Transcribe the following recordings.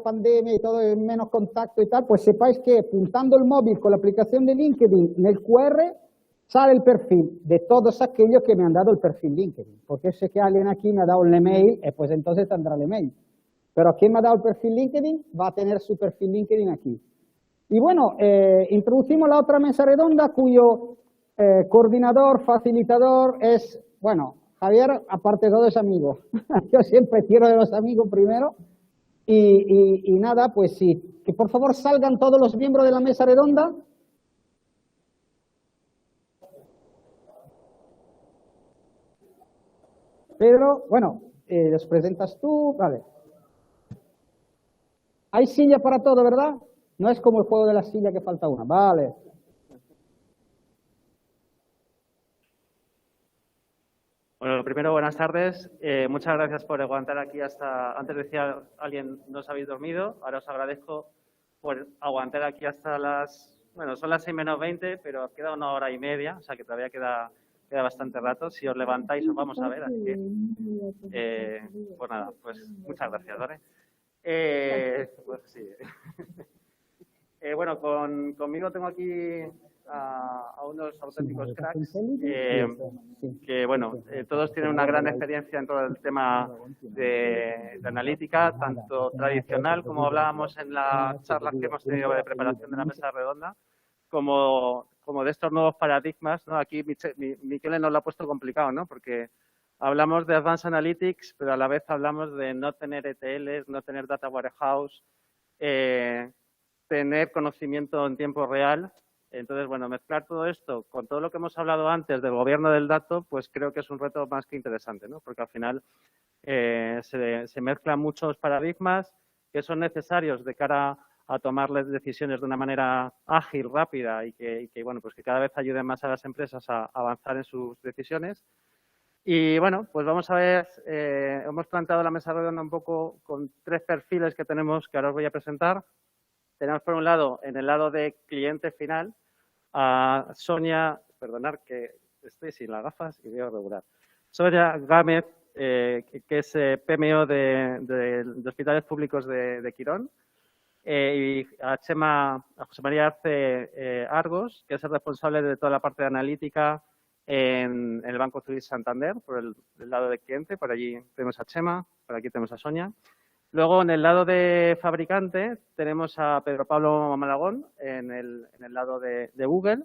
pandemia y todo, menos contacto y tal, pues sepáis que puntando el móvil con la aplicación de LinkedIn en el QR, sale el perfil de todos aquellos que me han dado el perfil LinkedIn, porque sé que alguien aquí me ha dado el email, pues entonces tendrá el email. Pero quien me ha dado el perfil LinkedIn va a tener su perfil LinkedIn aquí. Y bueno, introducimos la otra mesa redonda cuyo coordinador, facilitador es, bueno, Javier, aparte de todo es amigo. Yo siempre quiero de los amigos primero. Y nada, pues sí, que por favor salgan todos los miembros de la mesa redonda. Pedro, bueno, los presentas tú, vale. Hay silla para todo, ¿verdad? No es como el juego de la silla que falta una, vale. Bueno, primero, buenas tardes. Muchas gracias por aguantar aquí hasta, antes decía alguien, no os habéis dormido, ahora os agradezco por aguantar aquí hasta las, bueno, son las 6 menos 20, pero queda 1 hora y media, o sea que todavía queda bastante rato. Si os levantáis os vamos a ver, así que, pues nada, pues muchas gracias, ¿vale? Pues sí. Bueno, conmigo tengo aquí a unos auténticos cracks que, bueno, todos tienen una gran experiencia en todo el tema de analítica, tanto tradicional, como hablábamos en las charlas que hemos tenido de preparación de la mesa redonda, como de estos nuevos paradigmas, ¿no? Aquí Miquel nos lo ha puesto complicado, ¿no? Porque hablamos de Advanced Analytics, pero a la vez hablamos de no tener ETLs, no tener Data Warehouse, tener conocimiento en tiempo real. Entonces, bueno, mezclar todo esto con todo lo que hemos hablado antes del gobierno del dato, pues creo que es un reto más que interesante, ¿no? Porque al final se mezclan muchos paradigmas que son necesarios de cara a tomarles decisiones de una manera ágil, rápida y que bueno, pues que cada vez ayuden más a las empresas a avanzar en sus decisiones. Y bueno, pues vamos a ver, hemos planteado la mesa redonda un poco con 3 perfiles que tenemos que ahora os voy a presentar. Tenemos por un lado, en el lado de cliente final, a Sonia, perdonad que estoy sin las gafas y veo regular. Sonia Gámez, que es PMO de Hospitales Públicos de Quirón, y a José María Arce Argos, que es el responsable de toda la parte de analítica en el Banco Civil Santander, por el lado de cliente. Por allí tenemos a Chema, por aquí tenemos a Sonia. Luego, en el lado de fabricante, tenemos a Pedro Pablo Malagón, en el lado de Google.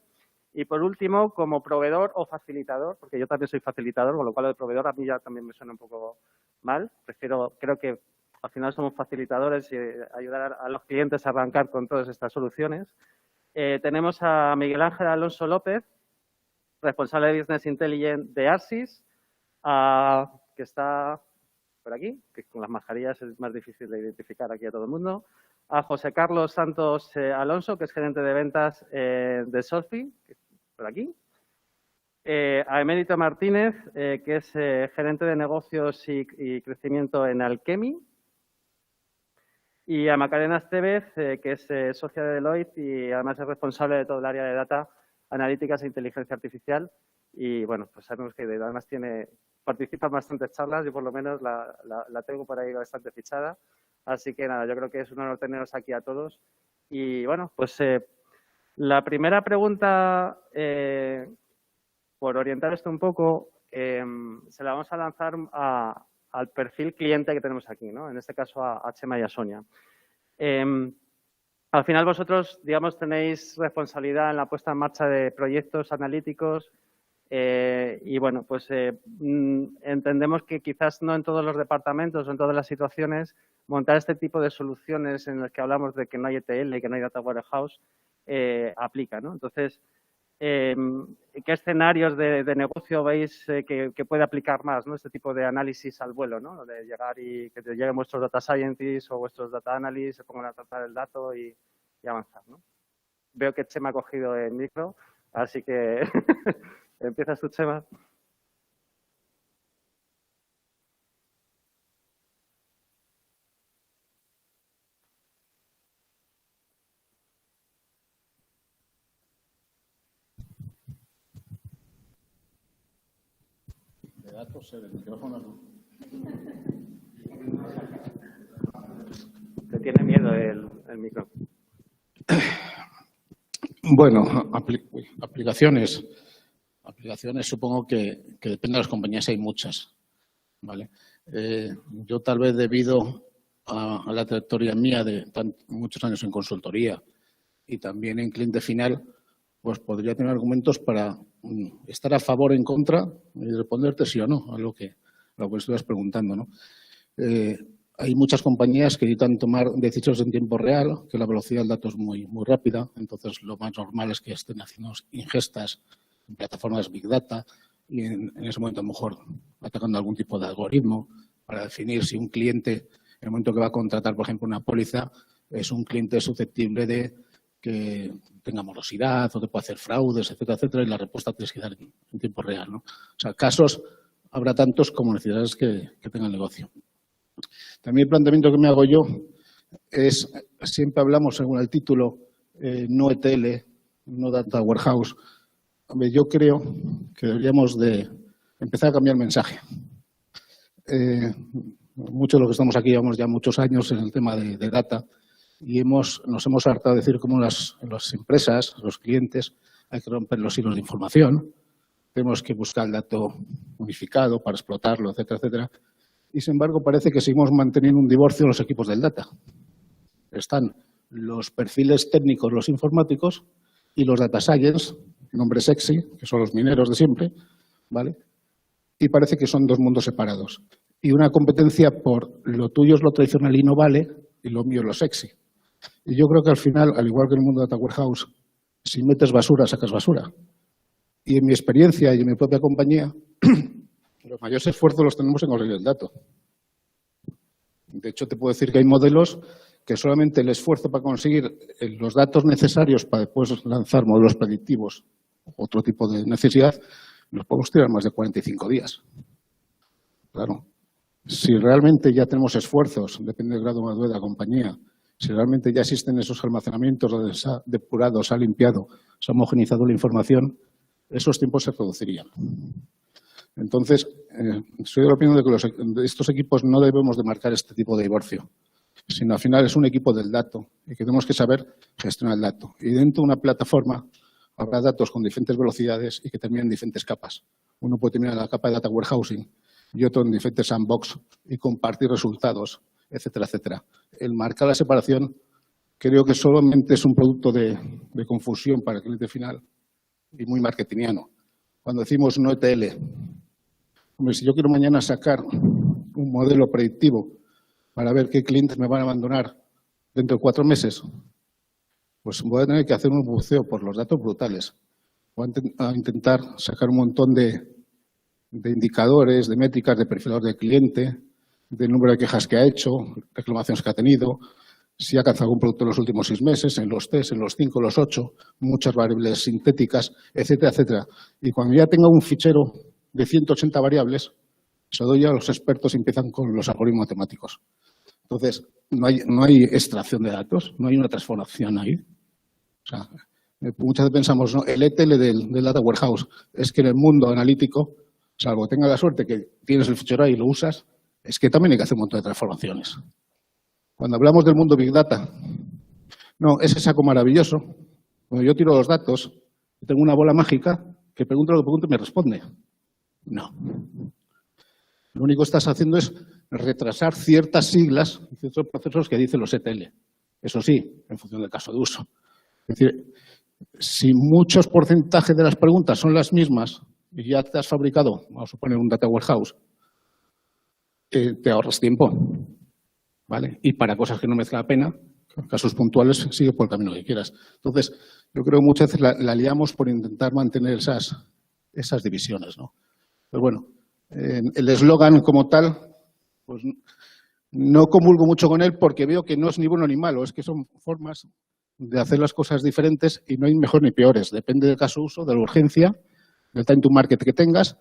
Y, por último, como proveedor o facilitador, porque yo también soy facilitador, con lo cual el proveedor a mí ya también me suena un poco mal. Creo que al final somos facilitadores y ayudar a los clientes a arrancar con todas estas soluciones. Tenemos a Miguel Ángel Alonso López, responsable de Business Intelligence de Arsis, que está por aquí, que con las mascarillas es más difícil de identificar aquí a todo el mundo. A José Carlos Santos Alonso, que es gerente de ventas de Solfi, que es por aquí. A Emérito Martínez, que es gerente de negocios y crecimiento en Alchemy. Y a Macarena Estevez, que es socia de Deloitte y además es responsable de todo el área de data, analíticas e inteligencia artificial. Y bueno, pues sabemos que además participa en bastantes charlas, yo por lo menos la tengo por ahí bastante fichada. Así que nada, yo creo que es un honor teneros aquí a todos. Y bueno, pues la primera pregunta, por orientar esto un poco, se la vamos a lanzar al perfil cliente que tenemos aquí, ¿no? En este caso a Chema y a Sonia. Al final vosotros, digamos, tenéis responsabilidad en la puesta en marcha de proyectos analíticos y, bueno, pues entendemos que quizás no en todos los departamentos o en todas las situaciones montar este tipo de soluciones en las que hablamos de que no hay ETL y que no hay Data Warehouse aplica, ¿no? Entonces, ¿qué escenarios de negocio veis que puede aplicar más, ¿no? Este tipo de análisis al vuelo, ¿no? De llegar y que te lleguen vuestros data scientists o vuestros data analysts, se pongan a tratar el dato y avanzar, ¿no? Veo que Chema ha cogido el micro, así que empiezas tú, Chema. Datos, el micrófono. ¿Te tiene miedo? encendido el micro. Bueno, aplicaciones supongo que depende de las compañías, hay muchas, ¿vale? Yo tal vez debido a la trayectoria mía de muchos años en consultoría y también en cliente final, pues podría tener argumentos para estar a favor o en contra y responderte sí o no a lo que estás preguntando, ¿no? Hay muchas compañías que necesitan tomar decisiones en tiempo real, que la velocidad del dato es muy rápida, entonces lo más normal es que estén haciendo ingestas en plataformas Big Data y en ese momento a lo mejor atacando algún tipo de algoritmo para definir si un cliente, en el momento que va a contratar, por ejemplo, una póliza, es un cliente susceptible de que tenga morosidad o que pueda hacer fraudes, etcétera, etcétera, y la respuesta tienes que dar en tiempo real, ¿no? O sea, casos habrá tantos como necesidades que tenga el negocio. También el planteamiento que me hago yo es, siempre hablamos según el título, no ETL, no Data Warehouse. Hombre, yo creo que deberíamos de empezar a cambiar el mensaje. Muchos de los que estamos aquí llevamos ya muchos años en el tema de data y nos hemos hartado de decir cómo las empresas, los clientes, hay que romper los hilos de información, tenemos que buscar el dato unificado para explotarlo, etcétera, etcétera. Y, sin embargo, parece que seguimos manteniendo un divorcio en los equipos del data. Están los perfiles técnicos, los informáticos, y los data science, nombre sexy, que son los mineros de siempre, ¿vale? Y parece que son dos mundos separados. Y una competencia por lo tuyo es lo tradicional y no vale, y lo mío es lo sexy. Y yo creo que al final, al igual que en el mundo de Data Warehouse, si metes basura, sacas basura. Y en mi experiencia y en mi propia compañía, los mayores esfuerzos los tenemos en conseguir el dato. De hecho, te puedo decir que hay modelos que solamente el esfuerzo para conseguir los datos necesarios para después lanzar modelos predictivos, otro tipo de necesidad, nos podemos tirar más de 45 días. Claro, si realmente ya tenemos esfuerzos, depende del grado de madurez de la compañía, si realmente ya existen esos almacenamientos donde se ha depurado, se ha limpiado, se ha homogenizado la información, esos tiempos se reducirían. Entonces, soy de la opinión de que de estos equipos no debemos de marcar este tipo de divorcio, sino al final es un equipo del dato y que tenemos que saber gestionar el dato. Y dentro de una plataforma habrá datos con diferentes velocidades y que terminen en diferentes capas. Uno puede terminar en la capa de Data Warehousing y otro en diferentes sandbox y compartir resultados, etcétera, etcétera. El marcar la separación creo que solamente es un producto de confusión para el cliente final y muy marketingiano. Cuando decimos no ETL, hombre, si yo quiero mañana sacar un modelo predictivo para ver qué clientes me van a abandonar dentro de 4 meses, pues voy a tener que hacer un buceo por los datos brutales. Voy a intentar sacar un montón de indicadores, de métricas, de perfilador del cliente, del número de quejas que ha hecho, reclamaciones que ha tenido, si ha alcanzado algún producto en los últimos 6 meses, en los 3, en los 5, en los 8, muchas variables sintéticas, etcétera, etcétera. Y cuando ya tenga un fichero de 180 variables, se lo doy a los expertos y empiezan con los algoritmos matemáticos. Entonces, no hay extracción de datos, no hay una transformación ahí. O sea, muchas veces pensamos, ¿no? El ETL del Data Warehouse es que en el mundo analítico, salvo que tengas la suerte que tienes el fichero ahí y lo usas, es que también hay que hacer un montón de transformaciones. Cuando hablamos del mundo Big Data, no, ese saco maravilloso. Cuando yo tiro los datos, tengo una bola mágica que pregunto lo que pregunto y me responde. No. Lo único que estás haciendo es retrasar ciertas siglas, ciertos procesos que dicen los ETL. Eso sí, en función del caso de uso. Es decir, si muchos porcentajes de las preguntas son las mismas y ya te has fabricado, vamos a suponer, un Data Warehouse, te ahorras tiempo, ¿vale? Y para cosas que no merezca la pena, casos puntuales, sigue por el camino que quieras. Entonces, yo creo que muchas veces la liamos por intentar mantener esas divisiones, ¿no? Pero bueno, el eslogan como tal, pues no comulgo mucho con él porque veo que no es ni bueno ni malo, es que son formas de hacer las cosas diferentes y no hay mejor ni peores. Depende del caso de uso, de la urgencia, del time to market que tengas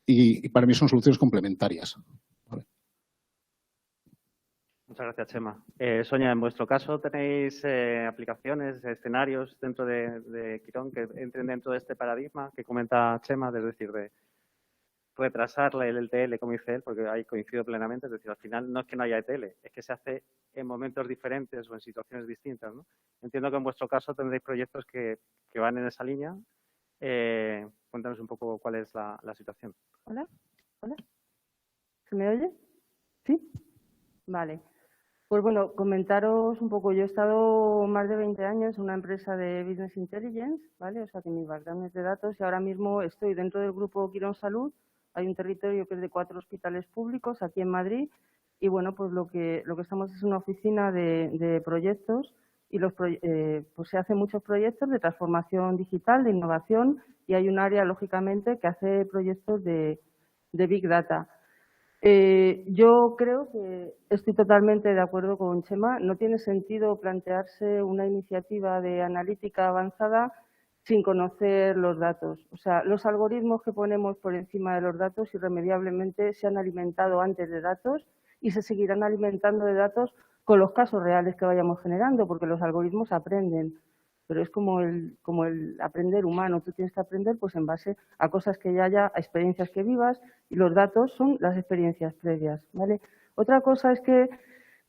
y para mí son soluciones complementarias. ¿Vale? Muchas gracias, Chema. Sonia, en vuestro caso, ¿tenéis aplicaciones, escenarios dentro de Quirón que entren dentro de este paradigma que comenta Chema, es decir, retrasarle el ETL, como dice él, porque ahí coincido plenamente. Es decir, al final no es que no haya ETL, es que se hace en momentos diferentes o en situaciones distintas, ¿no? Entiendo que en vuestro caso tendréis proyectos que van en esa línea. Cuéntanos un poco cuál es la situación. Hola, hola. ¿Se me oye? ¿Sí? Vale. Pues bueno, comentaros un poco. Yo he estado más de 20 años en una empresa de Business Intelligence, ¿vale? O sea que mi background es de datos y ahora mismo estoy dentro del grupo Quirón Salud. Hay un territorio que es de 4 hospitales públicos aquí en Madrid y bueno, pues lo que estamos es una oficina de proyectos y pues se hacen muchos proyectos de transformación digital, de innovación y hay un área, lógicamente, que hace proyectos de Big Data. Yo creo que estoy totalmente de acuerdo con Chema. No tiene sentido plantearse una iniciativa de analítica avanzada sin conocer los datos. O sea, los algoritmos que ponemos por encima de los datos irremediablemente se han alimentado antes de datos y se seguirán alimentando de datos con los casos reales que vayamos generando, porque los algoritmos aprenden. Pero es como el aprender humano. Tú tienes que aprender pues en base a cosas que ya haya, a experiencias que vivas, y los datos son las experiencias previas, ¿vale? Otra cosa es que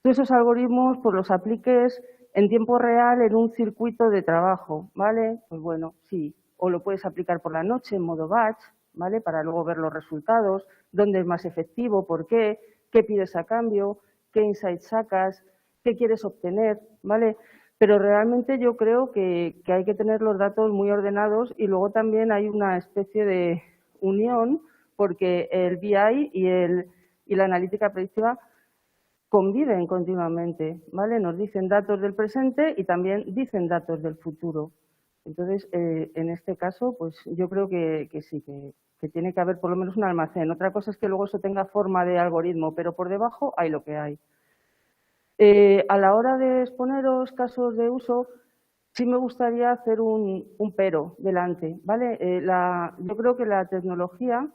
tú esos algoritmos pues los apliques en tiempo real en un circuito de trabajo, ¿vale? Pues bueno, sí. O lo puedes aplicar por la noche en modo batch, ¿vale? Para luego ver los resultados, dónde es más efectivo, por qué pides a cambio, qué insights sacas, qué quieres obtener, ¿vale? Pero realmente yo creo que hay que tener los datos muy ordenados y luego también hay una especie de unión porque el BI y la analítica predictiva conviven continuamente, ¿vale? Nos dicen datos del presente y también dicen datos del futuro. Entonces, en este caso, pues yo creo que sí, que tiene que haber por lo menos un almacén. Otra cosa es que luego eso tenga forma de algoritmo, pero por debajo hay lo que hay. A la hora de exponeros casos de uso, sí me gustaría hacer un pero delante, ¿vale? Yo creo que la tecnología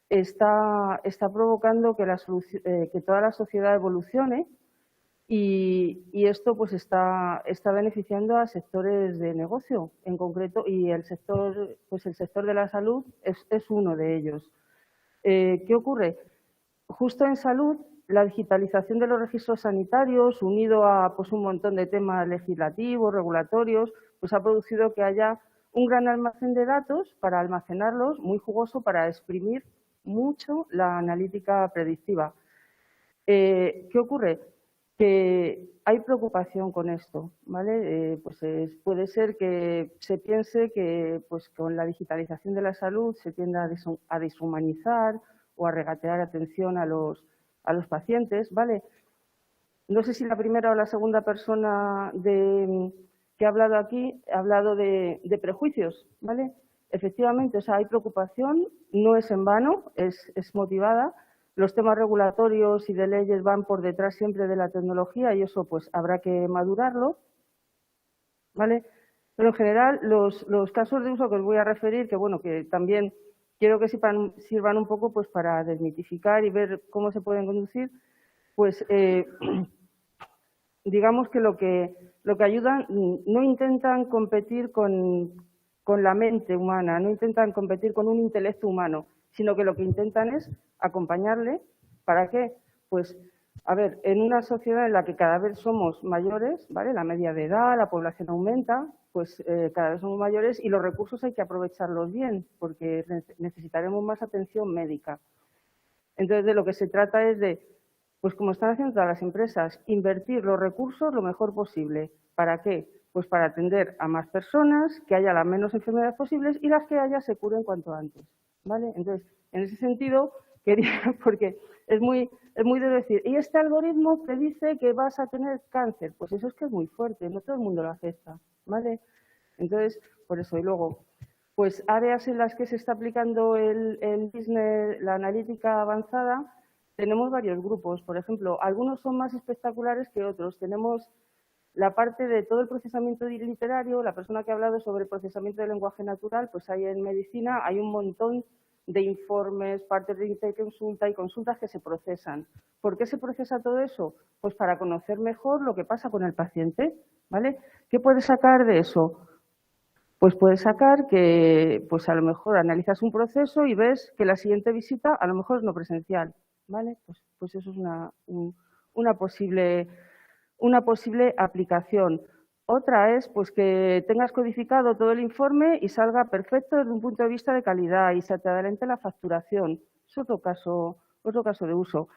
está provocando que toda la sociedad evolucione y esto pues está beneficiando a sectores de negocio en concreto y el sector de la salud es uno de ellos. ¿Qué ocurre? Justo en salud, la digitalización de los registros sanitarios, unido a pues, un montón de temas legislativos, regulatorios, pues ha producido que haya un gran almacén de datos para almacenarlos, muy jugoso para exprimir mucho la analítica predictiva. ¿Qué ocurre? Que hay preocupación con esto, ¿vale? Puede ser que se piense que pues, con la digitalización de la salud se tienda a deshumanizar o a regatear atención a los pacientes, ¿vale? No sé si la primera o la segunda persona que ha hablado aquí ha hablado de prejuicios, ¿vale? Efectivamente, o sea, hay preocupación, no es en vano, es motivada. Los temas regulatorios y de leyes van por detrás siempre de la tecnología y eso pues habrá que madurarlo, ¿vale? Pero en general los casos de uso que os voy a referir, que bueno, que también quiero que sirvan un poco pues para desmitificar y ver cómo se pueden conducir, pues digamos que lo que ayudan, no intentan competir con la mente humana, no intentan competir con un intelecto humano, sino que lo que intentan es acompañarle. ¿Para qué? Pues, a ver, en una sociedad en la que cada vez somos mayores, ¿vale? La media de edad, la población aumenta, pues cada vez somos mayores y los recursos hay que aprovecharlos bien, porque necesitaremos más atención médica. Entonces, de lo que se trata es de, pues como están haciendo todas las empresas, invertir los recursos lo mejor posible. ¿Para qué? Pues para atender a más personas, que haya las menos enfermedades posibles y las que haya se curen cuanto antes, ¿vale? Entonces, en ese sentido, quería, porque es muy de decir, y este algoritmo te dice que vas a tener cáncer, pues eso es que es muy fuerte, no todo el mundo lo acepta, ¿vale? Entonces, por eso, y luego, pues áreas en las que se está aplicando el business, la analítica avanzada, tenemos varios grupos. Por ejemplo, algunos son más espectaculares que otros. Tenemos la parte de todo el procesamiento literario, la persona que ha hablado sobre el procesamiento del lenguaje natural, pues hay en medicina, hay un montón de informes, partes de interconsulta y consultas que se procesan. ¿Por qué se procesa todo eso? Pues para conocer mejor lo que pasa con el paciente, ¿vale? ¿Qué puedes sacar de eso? pues puedes sacar que pues a lo mejor analizas un proceso y ves que la siguiente visita a lo mejor es no presencial, ¿vale? Pues eso es una posible aplicación. Otra es pues que tengas codificado todo el informe y salga perfecto desde un punto de vista de calidad y se te adelante la facturación. Es otro caso de uso.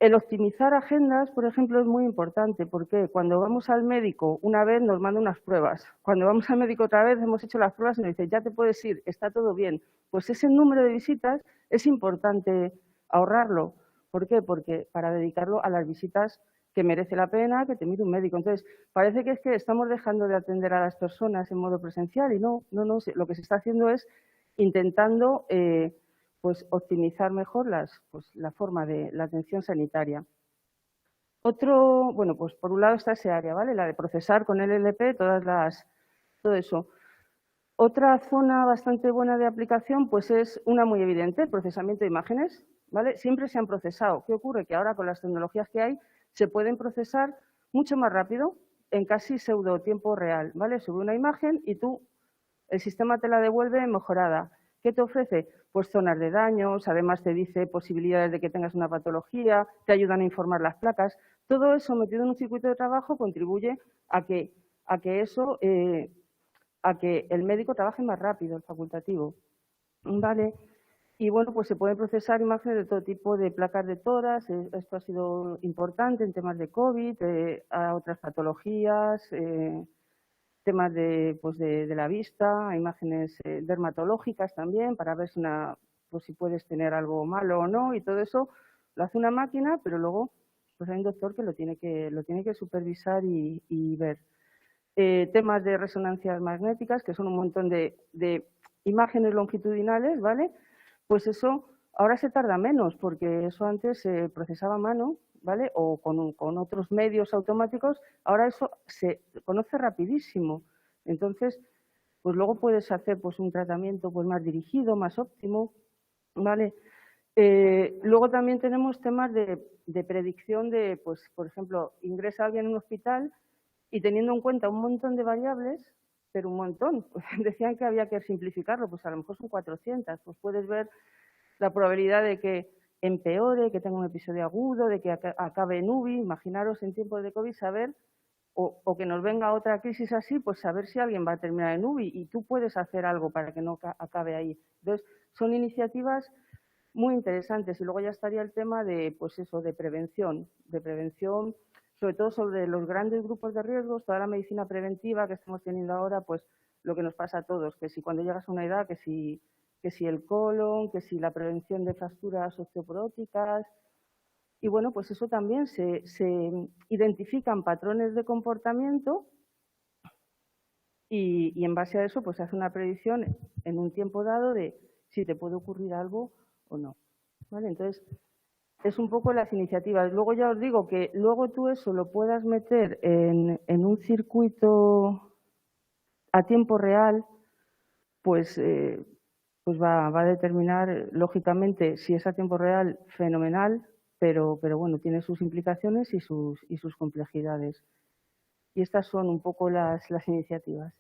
El optimizar agendas, por ejemplo, es muy importante porque cuando vamos al médico una vez nos manda unas pruebas. Cuando vamos al médico otra vez hemos hecho las pruebas y nos dice ya te puedes ir, está todo bien. Pues ese número de visitas es importante ahorrarlo. ¿Por qué? Porque para dedicarlo a las visitas que merece la pena que te mire un médico. Entonces, parece que es que estamos dejando de atender a las personas en modo presencial y no, lo que se está haciendo es intentando pues optimizar mejor la forma de la atención sanitaria. Otro, bueno, pues por un lado está ese área, ¿vale? La de procesar con LLP todo eso. Otra zona bastante buena de aplicación, pues es una muy evidente, el procesamiento de imágenes, ¿vale? Siempre se han procesado. ¿Qué ocurre? Que ahora con las tecnologías que hay se pueden procesar mucho más rápido, en casi pseudo tiempo real, ¿vale? Sube una imagen y el sistema te la devuelve mejorada. ¿Qué te ofrece? Pues zonas de daños, además te dice posibilidades de que tengas una patología, te ayudan a informar las placas. Todo eso metido en un circuito de trabajo contribuye a que el médico trabaje más rápido, el facultativo. ¿Vale? Y bueno, pues se pueden procesar imágenes de todo tipo de placas de tórax. Esto ha sido importante en temas de COVID, a otras patologías, temas de la vista, imágenes dermatológicas también, para ver si puedes tener algo malo o no, y todo eso lo hace una máquina, pero luego pues hay un doctor que lo tiene que supervisar y ver. Temas de resonancias magnéticas, que son un montón de imágenes longitudinales, ¿vale? Pues eso ahora se tarda menos, porque eso antes se procesaba a mano, ¿vale? O con otros medios automáticos, ahora eso se conoce rapidísimo. Entonces, pues luego puedes hacer pues un tratamiento pues más dirigido, más óptimo, ¿vale? Luego también tenemos temas de predicción de, pues, por ejemplo, ingresa alguien en un hospital y teniendo en cuenta un montón de variables, pero un montón, pues decían que había que simplificarlo, pues a lo mejor son 400, pues puedes ver la probabilidad de que empeore, que tenga un episodio agudo, de que acabe en UBI, imaginaros en tiempos de COVID saber, o que nos venga otra crisis así, pues saber si alguien va a terminar en UBI y tú puedes hacer algo para que no acabe ahí. Entonces, son iniciativas muy interesantes y luego ya estaría el tema de, pues eso, de prevención, sobre todo sobre los grandes grupos de riesgos, toda la medicina preventiva que estamos teniendo ahora, pues lo que nos pasa a todos, que si cuando llegas a una edad, que si el colon, que si la prevención de fracturas osteoporóticas. Y bueno, pues eso también se identifican patrones de comportamiento y en base a eso pues se hace una predicción en un tiempo dado de si te puede ocurrir algo o no. ¿Vale? Entonces, es un poco las iniciativas. Luego ya os digo que luego tú eso lo puedas meter en un circuito a tiempo real, pues va a determinar, lógicamente, si es a tiempo real, fenomenal, pero bueno, tiene sus implicaciones y sus complejidades. Y estas son un poco las iniciativas.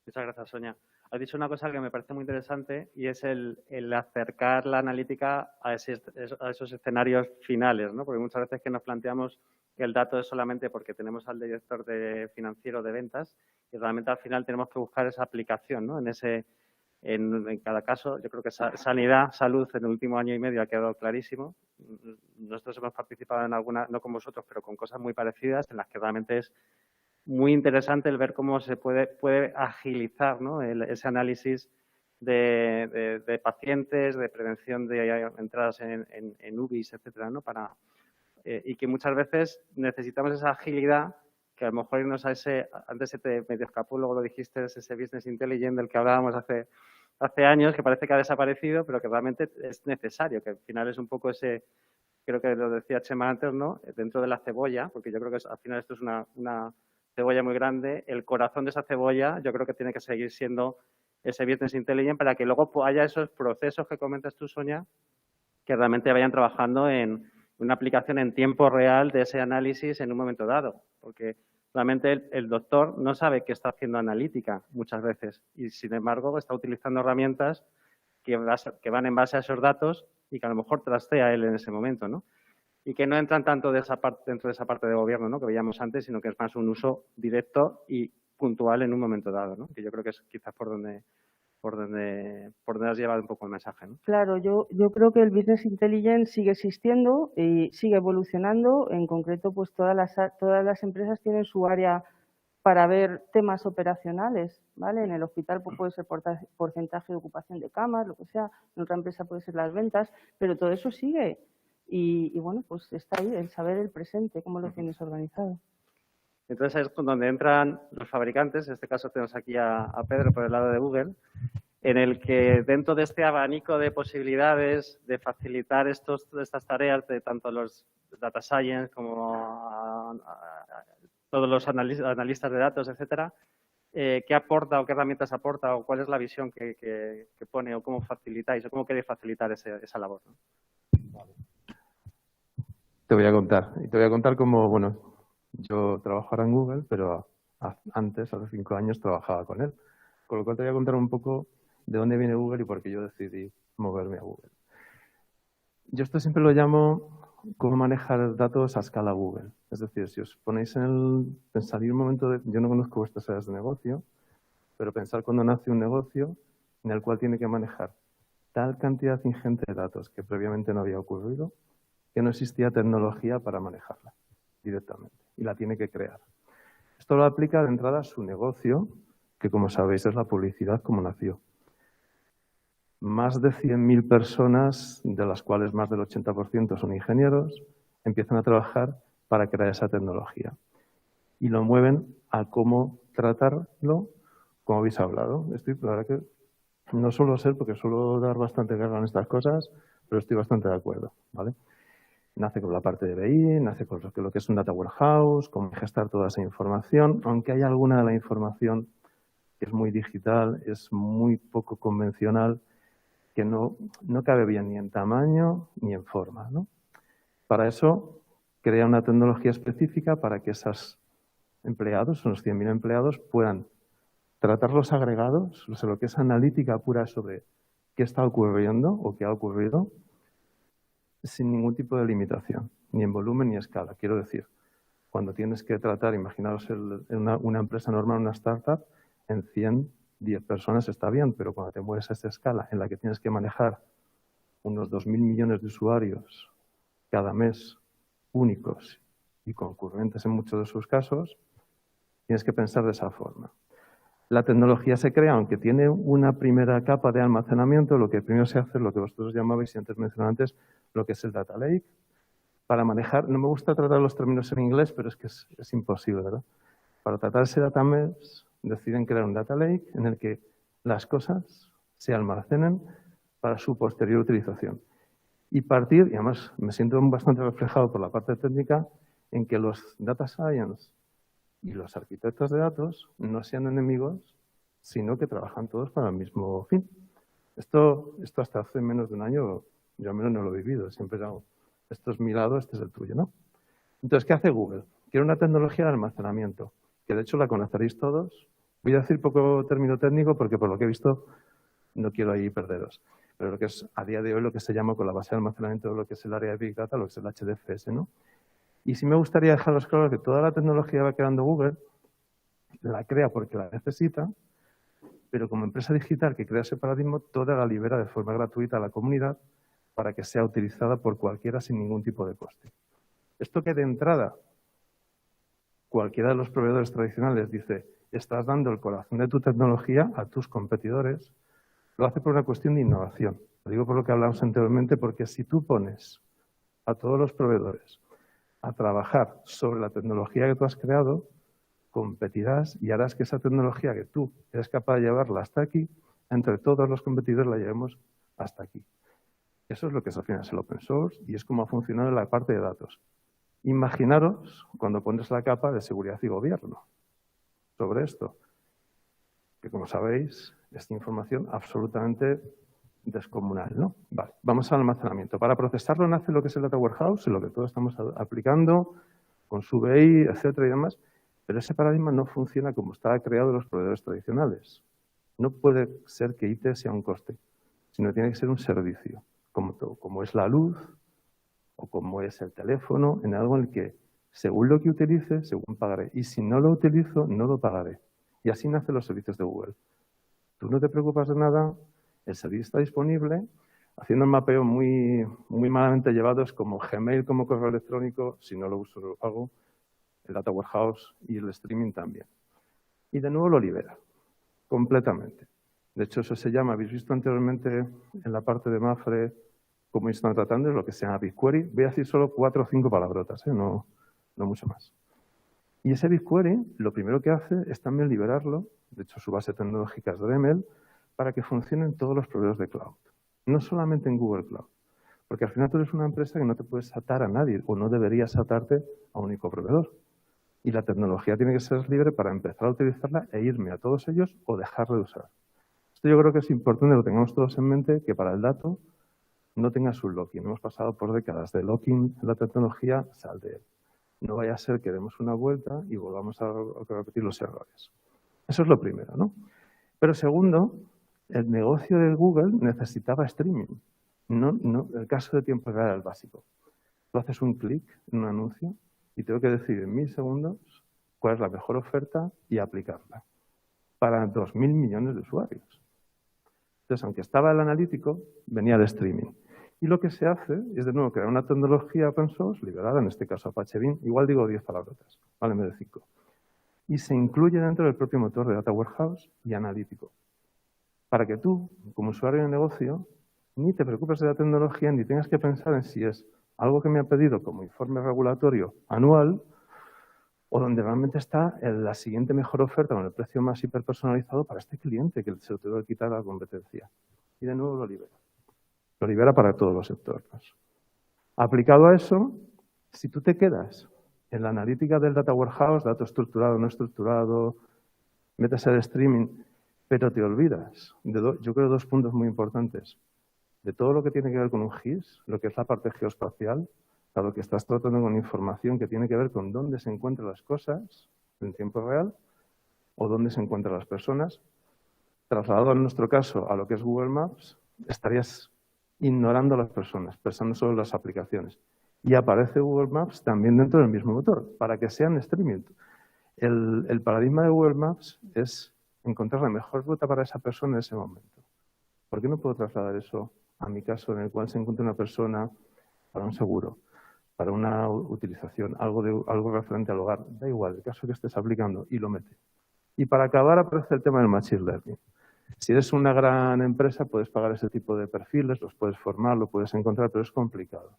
Muchas gracias, Sonia. Has dicho una cosa que me parece muy interesante y es el acercar la analítica a esos escenarios finales, ¿no? Porque muchas veces que nos planteamos que el dato es solamente porque tenemos al director financiero de ventas y realmente al final tenemos que buscar esa aplicación, ¿no? En cada caso, yo creo que sanidad, salud, en el último año y medio ha quedado clarísimo. Nosotros hemos participado en algunas, no con vosotros, pero con cosas muy parecidas en las que realmente es muy interesante el ver cómo se puede agilizar, ¿no? Ese análisis de pacientes, de prevención de entradas en UBIs, etcétera, ¿no? Y que muchas veces necesitamos esa agilidad que a lo mejor irnos a antes se te medio escapó, luego lo dijiste, es ese business intelligence del que hablábamos hace años, que parece que ha desaparecido, pero que realmente es necesario, que al final es un poco creo que lo decía Chema antes, ¿no? Dentro de la cebolla, porque yo creo que al final esto es una cebolla muy grande, el corazón de esa cebolla yo creo que tiene que seguir siendo ese business intelligence para que luego haya esos procesos que comentas tú, Sonia, que realmente vayan trabajando en una aplicación en tiempo real de ese análisis en un momento dado. Porque Realmente el doctor no sabe que está haciendo analítica muchas veces y, sin embargo, está utilizando herramientas que van en base a esos datos y que a lo mejor trastea él en ese momento, ¿no? Y que no entran tanto dentro de esa parte de gobierno, ¿no?, que veíamos antes, sino que es más un uso directo y puntual en un momento dado, ¿no? Que yo creo que es quizás por donde has llevado un poco el mensaje, ¿no? Claro, yo creo que el Business Intelligence sigue existiendo y sigue evolucionando. En concreto, pues todas las empresas tienen su área para ver temas operacionales, ¿vale? En el hospital pues, puede ser porcentaje de ocupación de camas, lo que sea. En otra empresa puede ser las ventas, pero todo eso sigue. Y bueno, pues está ahí el saber el presente, cómo lo tienes organizado. Entonces es donde entran los fabricantes, en este caso tenemos aquí a Pedro por el lado de Google, en el que dentro de este abanico de posibilidades de facilitar estas tareas de tanto los data science como a todos los analistas de datos, etcétera, ¿qué aporta o qué herramientas aporta o cuál es la visión que pone o cómo facilitáis o cómo queréis facilitar esa labor, ¿no? Te voy a contar. Y te voy a contar cómo, bueno, yo trabajo ahora en Google, pero antes, hace 5 años, trabajaba con él. Con lo cual te voy a contar un poco de dónde viene Google y por qué yo decidí moverme a Google. Yo esto siempre lo llamo cómo manejar datos a escala Google. Es decir, si os ponéis pensar un momento yo no conozco vuestras áreas de negocio, pero pensar cuando nace un negocio en el cual tiene que manejar tal cantidad ingente de datos que previamente no había ocurrido, que no existía tecnología para manejarla directamente y la tiene que crear. Esto lo aplica de entrada a su negocio, que como sabéis es la publicidad como nació. Más de 100.000 personas, de las cuales más del 80% son ingenieros, empiezan a trabajar para crear esa tecnología y lo mueven a cómo tratarlo, como habéis hablado. La verdad que no suelo ser, porque suelo dar bastante carga en estas cosas, pero estoy bastante de acuerdo, ¿vale? Nace con la parte de BI, nace con lo que es un data warehouse, cómo gestar toda esa información, aunque hay alguna de la información que es muy digital, es muy poco convencional, que no cabe bien ni en tamaño ni en forma, ¿no? Para eso, crea una tecnología específica para que esos empleados, unos 100.000 empleados, puedan tratar los agregados, o sea, lo que es analítica pura sobre qué está ocurriendo o qué ha ocurrido, sin ningún tipo de limitación, ni en volumen ni escala. Quiero decir, cuando tienes que tratar, imaginaos una empresa normal, una startup, en 10 personas está bien, pero cuando te mueves a esta escala en la que tienes que manejar unos 2.000 millones de usuarios cada mes, únicos y concurrentes en muchos de sus casos, tienes que pensar de esa forma. La tecnología se crea, aunque tiene una primera capa de almacenamiento, lo que primero se hace es lo que vosotros llamabais y antes mencionaba antes, lo que es el data lake, para manejar, no me gusta tratar los términos en inglés, pero es que es imposible, ¿verdad? Para tratar ese data mesh, deciden crear un data lake en el que las cosas se almacenen para su posterior utilización. Y partir, y además me siento bastante reflejado por la parte técnica, en que los data science y los arquitectos de datos no sean enemigos, sino que trabajan todos para el mismo fin. Esto hasta hace menos de un año, yo al menos no lo he vivido, siempre hago, esto es mi lado, este es el tuyo, ¿no? Entonces, ¿qué hace Google? Quiere una tecnología de almacenamiento, que de hecho la conoceréis todos. Voy a decir poco término técnico porque por lo que he visto no quiero ahí perderos. Pero lo que es a día de hoy lo que se llama con la base de almacenamiento, lo que es el área de Big Data, lo que es el HDFS, ¿no? Y sí me gustaría dejaros claro que toda la tecnología que va creando Google la crea porque la necesita, pero como empresa digital que crea ese paradigma, toda la libera de forma gratuita a la comunidad para que sea utilizada por cualquiera sin ningún tipo de coste. Esto que de entrada cualquiera de los proveedores tradicionales dice, estás dando el corazón de tu tecnología a tus competidores, lo hace por una cuestión de innovación. Lo digo por lo que hablamos anteriormente, porque si tú pones a todos los proveedores a trabajar sobre la tecnología que tú has creado, competirás y harás que esa tecnología que tú eres capaz de llevarla hasta aquí, entre todos los competidores la llevemos hasta aquí. Eso es lo que es al final el open source y es como ha funcionado en la parte de datos. Imaginaros cuando pones la capa de seguridad y gobierno sobre esto, que como sabéis, es información absolutamente descomunal, ¿no? Vale, vamos al almacenamiento. Para procesarlo nace lo que es el Data Warehouse, en lo que todos estamos aplicando, con su BI, etcétera y demás, Pero ese paradigma no funciona como estaba creado en los proveedores tradicionales. No puede ser que IT sea un coste, sino tiene que ser un servicio, como todo, como es la luz o como es el teléfono, en algo en el que según lo que utilice, según pagaré. Y si no lo utilizo, no lo pagaré. Y así nacen los servicios de Google. Tú no te preocupas de nada, el servicio está disponible, haciendo un mapeo muy malamente llevado, es como Gmail, como correo electrónico, si no lo uso, lo pago, el Data Warehouse y el streaming también. Y de nuevo lo libera, completamente. De hecho, eso se llama, habéis visto anteriormente en la parte de Mapfre cómo están tratando, es lo que se llama BigQuery. Voy a decir solo 4 o 5 palabrotas, no mucho más. Y ese BigQuery, lo primero que hace es también liberarlo, de hecho su base tecnológica es Dremel, para que funcione en todos los proveedores de cloud. No solamente en Google Cloud. Porque al final tú eres una empresa que no te puedes atar a nadie o no deberías atarte a un único proveedor. Y la tecnología tiene que ser libre para empezar a utilizarla e irme a todos ellos o dejarla de usar. Esto yo creo que es importante que lo tengamos todos en mente, que para el dato no tenga su locking. Hemos pasado por décadas de locking en la tecnología, sal de él. No vaya a ser que demos una vuelta y volvamos a repetir los errores. Eso es lo primero, ¿no? Pero segundo, el negocio de Google necesitaba streaming. El caso de tiempo real era el básico. Tú haces un clic en un anuncio y tengo que decidir en 1000 segundos cuál es la mejor oferta y aplicarla para 2.000 millones de usuarios. Entonces, aunque estaba el analítico, venía el streaming. Y lo que se hace es, de nuevo, crear una tecnología open source, liberada, en este caso Apache Beam, igual digo 10 palabrotas, vale, en vez de 5. Y se incluye dentro del propio motor de Data Warehouse y analítico. Para que tú, como usuario de negocio, ni te preocupes de la tecnología, ni tengas que pensar en si es algo que me ha pedido como informe regulatorio anual o donde realmente está la siguiente mejor oferta con el precio más hiperpersonalizado para este cliente que se lo tengo que quitar a la competencia. Y de nuevo lo libera. Lo libera para todos los entornos. Aplicado a eso, si tú te quedas en la analítica del Data Warehouse, dato estructurado, no estructurado, metes el streaming, pero te olvidas de yo creo 2 puntos muy importantes. De todo lo que tiene que ver con un GIS, lo que es la parte geoespacial, a lo que estás tratando con información que tiene que ver con dónde se encuentran las cosas en tiempo real o dónde se encuentran las personas. Trasladado en nuestro caso a lo que es Google Maps, estarías ignorando a las personas, pensando solo en las aplicaciones. Y aparece Google Maps también dentro del mismo motor, para que sean streaming. El paradigma de Google Maps es encontrar la mejor ruta para esa persona en ese momento. ¿Por qué no puedo trasladar eso a mi caso en el cual se encuentra una persona para un seguro, para una utilización, algo referente al hogar? Da igual, el caso que estés aplicando y lo mete. Y para acabar aparece el tema del Machine Learning. Si eres una gran empresa, puedes pagar ese tipo de perfiles, los puedes formar, lo puedes encontrar, pero es complicado.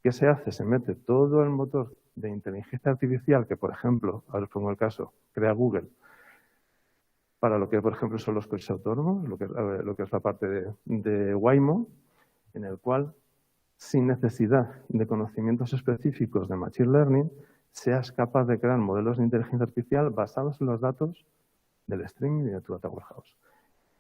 ¿Qué se hace? Se mete todo el motor de inteligencia artificial que, por ejemplo, ahora os pongo el caso, crea Google, para lo que, por ejemplo, son los coches autónomos, lo que es la parte de Waymo, en el cual, sin necesidad de conocimientos específicos de Machine Learning, seas capaz de crear modelos de inteligencia artificial basados en los datos del streaming y de tu Data Warehouse.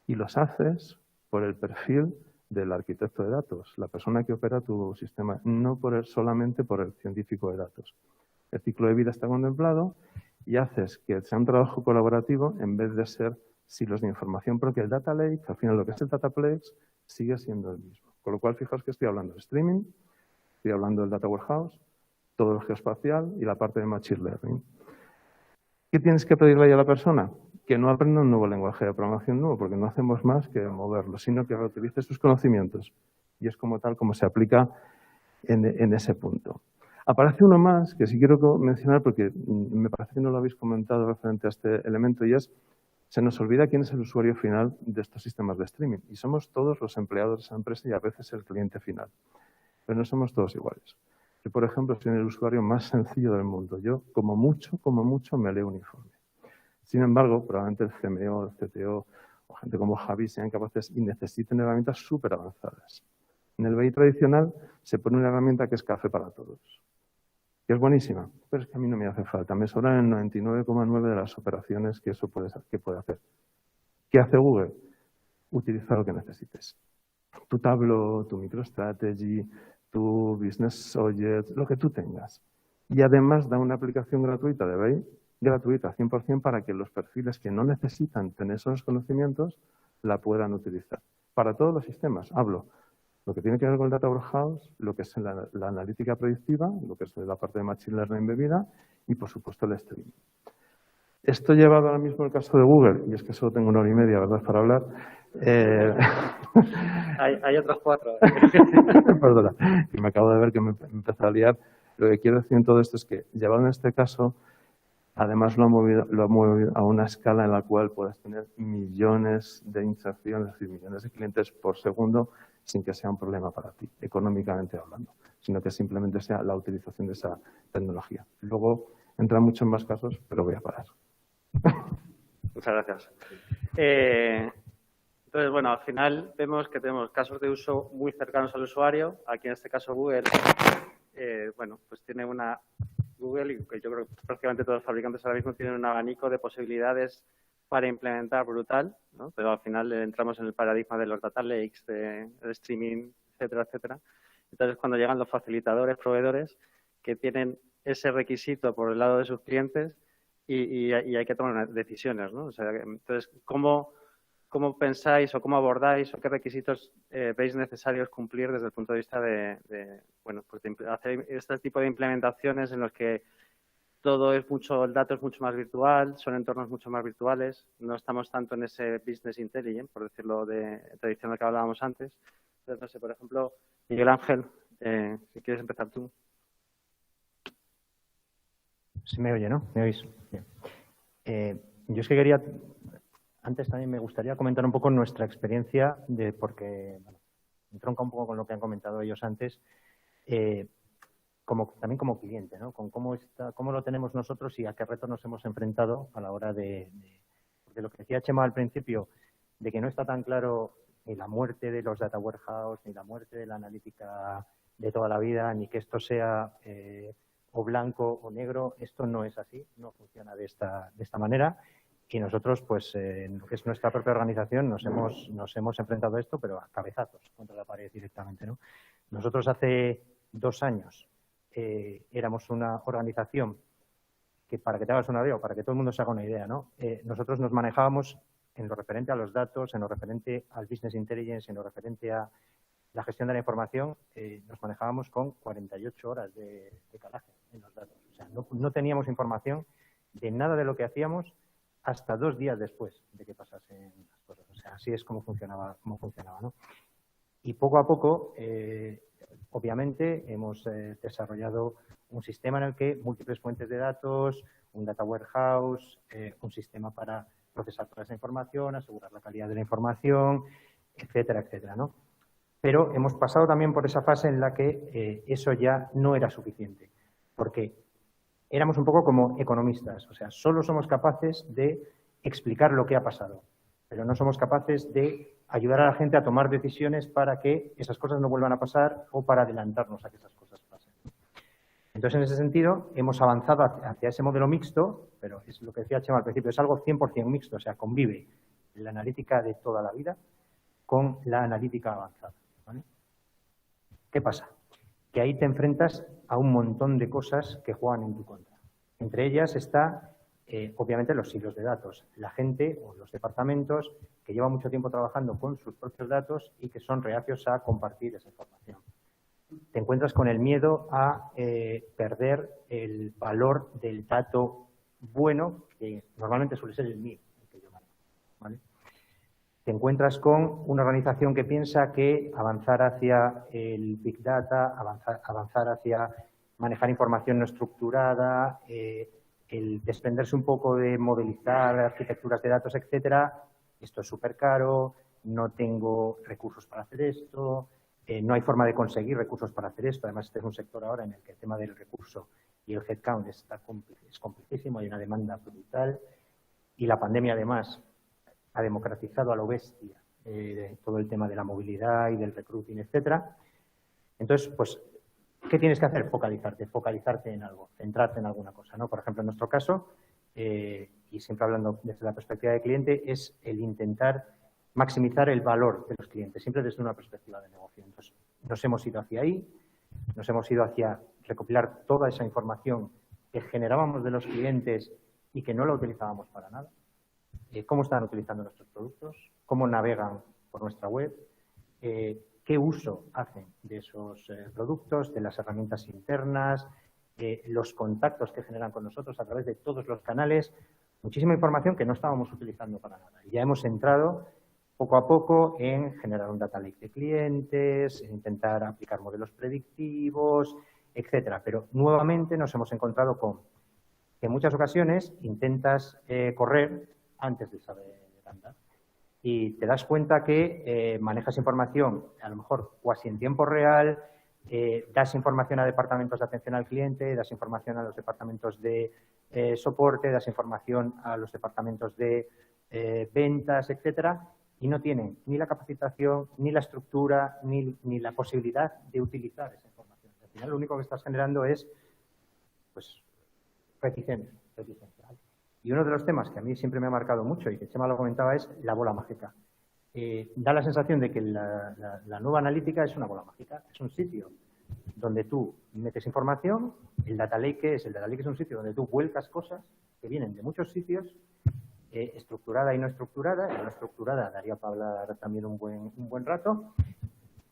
Y los haces por el perfil del arquitecto de datos, la persona que opera tu sistema, no solamente por el científico de datos. El ciclo de vida está contemplado y haces que sea un trabajo colaborativo en vez de ser silos de información, porque el Data Lake, al final lo que es el Dataplex, sigue siendo el mismo. Con lo cual, fijaos que estoy hablando de streaming, estoy hablando del Data Warehouse, todo el geoespacial y la parte de Machine Learning. ¿Qué tienes que pedirle ahí a la persona? Que no aprenda un nuevo lenguaje de programación nuevo, porque no hacemos más que moverlo, sino que reutilice sus conocimientos. Y es como tal como se aplica en ese punto. Aparece uno más que sí quiero mencionar porque me parece que no lo habéis comentado referente a este elemento y es, se nos olvida quién es el usuario final de estos sistemas de streaming. Y somos todos los empleados de esa empresa y a veces el cliente final. Pero no somos todos iguales. Yo, por ejemplo, soy el usuario más sencillo del mundo. Yo, como mucho, me leo un informe. Sin embargo, probablemente el CMO, el CTO o gente como Javi sean capaces y necesiten herramientas súper avanzadas. En el BI tradicional se pone una herramienta que es café para todos, que es buenísima, pero es que a mí no me hace falta. Me sobran el 99,9 de las operaciones que eso puede hacer. ¿Qué hace Google? Utiliza lo que necesites. Tu Tableau, tu MicroStrategy, tu Business Objects, lo que tú tengas. Y además da una aplicación gratuita de BI gratuita 100% para que los perfiles que no necesitan tener esos conocimientos la puedan utilizar. Para todos los sistemas, hablo lo que tiene que ver con el Data Warehouse, lo que es la analítica predictiva, lo que es la parte de Machine Learning embebida y, por supuesto, el streaming. Esto llevado ahora mismo al caso de Google, y es que solo tengo 1 hora y media, ¿verdad?, para hablar. Hay otros 4. Perdona, que me acabo de ver que me empezó a liar. Lo que quiero decir en todo esto es que, llevado en este caso, además lo ha movido a una escala en la cual puedes tener millones de inserciones, es decir, millones de clientes por segundo, sin que sea un problema para ti, económicamente hablando, sino que simplemente sea la utilización de esa tecnología. Luego entran muchos más casos, pero voy a parar. Muchas gracias. Entonces, bueno, al final vemos que tenemos casos de uso muy cercanos al usuario. Aquí en este caso Google, bueno, pues tiene una Google, y yo creo que prácticamente todos los fabricantes ahora mismo tienen un abanico de posibilidades para implementar brutal, ¿no? Pero al final entramos en el paradigma de los data lakes, del streaming, etcétera, etcétera. Entonces, cuando llegan los facilitadores, proveedores, que tienen ese requisito por el lado de sus clientes y hay que tomar decisiones, ¿no? O sea, entonces, ¿cómo pensáis o cómo abordáis o qué requisitos veis necesarios cumplir desde el punto de vista de bueno, pues de hacer este tipo de implementaciones en los que todo es mucho, el dato es mucho más virtual, son entornos mucho más virtuales, no estamos tanto en ese business intelligence, por decirlo de tradicional que hablábamos antes. Entonces, no sé, por ejemplo, Miguel Ángel, si quieres empezar tú. Se me oye, ¿no? ¿Me oís? Bien. Yo es que quería, antes también me gustaría comentar un poco nuestra experiencia, porque bueno, entronca un poco con lo que han comentado ellos antes, también como cliente, ¿no? Con cómo lo tenemos nosotros y a qué retos nos hemos enfrentado a la hora porque lo que decía Chema al principio, de que no está tan claro ni la muerte de los data warehouse, ni la muerte de la analítica de toda la vida, ni que esto sea o blanco o negro, esto no es así, no funciona de esta manera. Y nosotros, pues, en lo que es nuestra propia organización, nos hemos enfrentado a esto, pero a cabezazos contra la pared directamente, ¿no? Nosotros hace 2 años éramos una organización que, para que te hagas una idea o para que todo el mundo se haga una idea, ¿no? Nosotros nos manejábamos en lo referente a los datos, en lo referente al business intelligence, en lo referente a la gestión de la información, nos manejábamos con 48 horas de calaje en los datos. O sea, no teníamos información de nada de lo que hacíamos hasta 2 días después de que pasasen las cosas. O sea, así es como funcionaba, ¿no? Y poco a poco, obviamente, hemos desarrollado un sistema en el que múltiples fuentes de datos, un data warehouse, un sistema para procesar toda esa información, asegurar la calidad de la información, etcétera, etcétera, ¿no? Pero hemos pasado también por esa fase en la que eso ya no era suficiente, porque éramos un poco como economistas, o sea, solo somos capaces de explicar lo que ha pasado, pero no somos capaces de ayudar a la gente a tomar decisiones para que esas cosas no vuelvan a pasar o para adelantarnos a que esas cosas pasen. Entonces, en ese sentido, hemos avanzado hacia ese modelo mixto, pero es lo que decía Chema al principio, es algo 100% mixto, o sea, convive la analítica de toda la vida con la analítica avanzada, ¿vale? ¿Qué pasa? Que ahí te enfrentas a un montón de cosas que juegan en tu contra. Entre ellas está, obviamente, los silos de datos. La gente o los departamentos que llevan mucho tiempo trabajando con sus propios datos y que son reacios a compartir esa información. Te encuentras con el miedo a perder el valor del dato bueno, que normalmente suele ser el mío, el que yo manejo, ¿vale? Te encuentras con una organización que piensa que avanzar hacia el Big Data, avanzar hacia manejar información no estructurada, el desprenderse un poco de modelizar arquitecturas de datos, etcétera, esto es súper caro, no tengo recursos para hacer esto, no hay forma de conseguir recursos para hacer esto. Además, este es un sector ahora en el que el tema del recurso y el headcount es complejísimo, hay una demanda brutal y la pandemia, además, ha democratizado a lo bestia todo el tema de la movilidad y del recruiting, etcétera. Entonces, pues, ¿qué tienes que hacer? Focalizarte en algo, centrarte en alguna cosa, ¿no? Por ejemplo, en nuestro caso, y siempre hablando desde la perspectiva del cliente, es el intentar maximizar el valor de los clientes, siempre desde una perspectiva de negocio. Entonces, nos hemos ido hacia ahí, nos hemos ido hacia recopilar toda esa información que generábamos de los clientes y que no la utilizábamos para nada. Cómo están utilizando nuestros productos, cómo navegan por nuestra web, qué uso hacen de esos productos, de las herramientas internas, los contactos que generan con nosotros a través de todos los canales. Muchísima información que no estábamos utilizando para nada. Y ya hemos entrado poco a poco en generar un data lake de clientes, en intentar aplicar modelos predictivos, etcétera. Pero nuevamente nos hemos encontrado con que en muchas ocasiones intentas correr antes de saber andar. Y te das cuenta que manejas información, a lo mejor cuasi en tiempo real, das información a departamentos de atención al cliente, das información a los departamentos de soporte, das información a los departamentos de ventas, etcétera, y no tienen ni la capacitación, ni la estructura, ni la posibilidad de utilizar esa información. Al final lo único que estás generando es pues, reticencia. Y uno de los temas que a mí siempre me ha marcado mucho y que Chema lo comentaba es la bola mágica. Da la sensación de que la nueva analítica es una bola mágica, es un sitio donde tú metes información, el data lake es un sitio donde tú vuelcas cosas que vienen de muchos sitios, estructurada y no estructurada, y la no estructurada daría para hablar también un buen rato,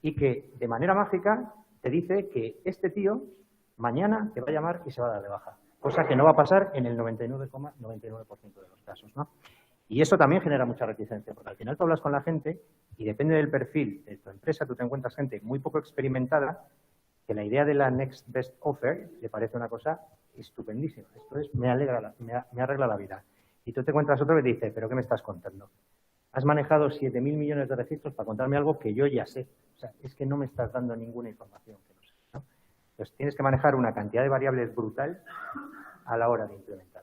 y que de manera mágica te dice que este tío mañana te va a llamar y se va a dar de baja, cosa que no va a pasar en el 99,99% de los casos, ¿no? Y eso también genera mucha reticencia, porque al final tú hablas con la gente y depende del perfil de tu empresa, tú te encuentras gente muy poco experimentada que la idea de la next best offer le parece una cosa estupendísima. Esto es, me arregla la vida. Y tú te encuentras otro que te dice, ¿pero qué me estás contando? Has manejado 7.000 millones de registros para contarme algo que yo ya sé. O sea, es que no me estás dando ninguna información que no sé, ¿no? Entonces tienes que manejar una cantidad de variables brutal a la hora de implementar.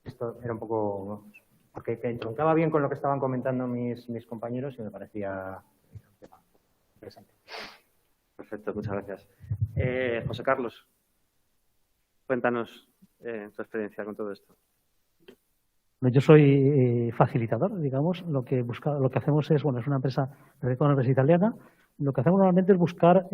Esto era un poco, porque entroncaba bien con lo que estaban comentando mis compañeros y me parecía un tema interesante. Perfecto, muchas gracias. José Carlos, cuéntanos tu experiencia con todo esto. Yo soy facilitador, digamos. Lo que hacemos es, bueno, es una empresa italiana. Lo que hacemos normalmente es buscar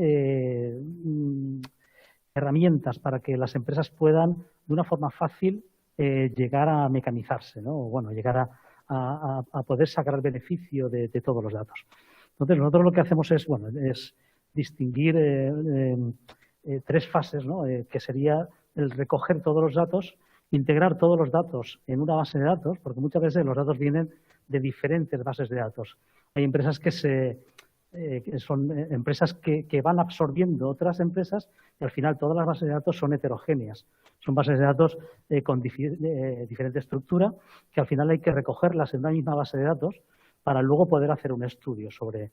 herramientas para que las empresas puedan, de una forma fácil, llegar a mecanizarse, ¿no? O, bueno, llegar a poder sacar el beneficio de todos los datos. Entonces, nosotros lo que hacemos es, bueno, es distinguir tres fases, ¿no? Que sería el recoger todos los datos, integrar todos los datos en una base de datos, porque muchas veces los datos vienen de diferentes bases de datos. Hay empresas que son empresas que van absorbiendo otras empresas y al final todas las bases de datos son heterogéneas. Son bases de datos con diferente estructura que al final hay que recogerlas en una misma base de datos para luego poder hacer un estudio sobre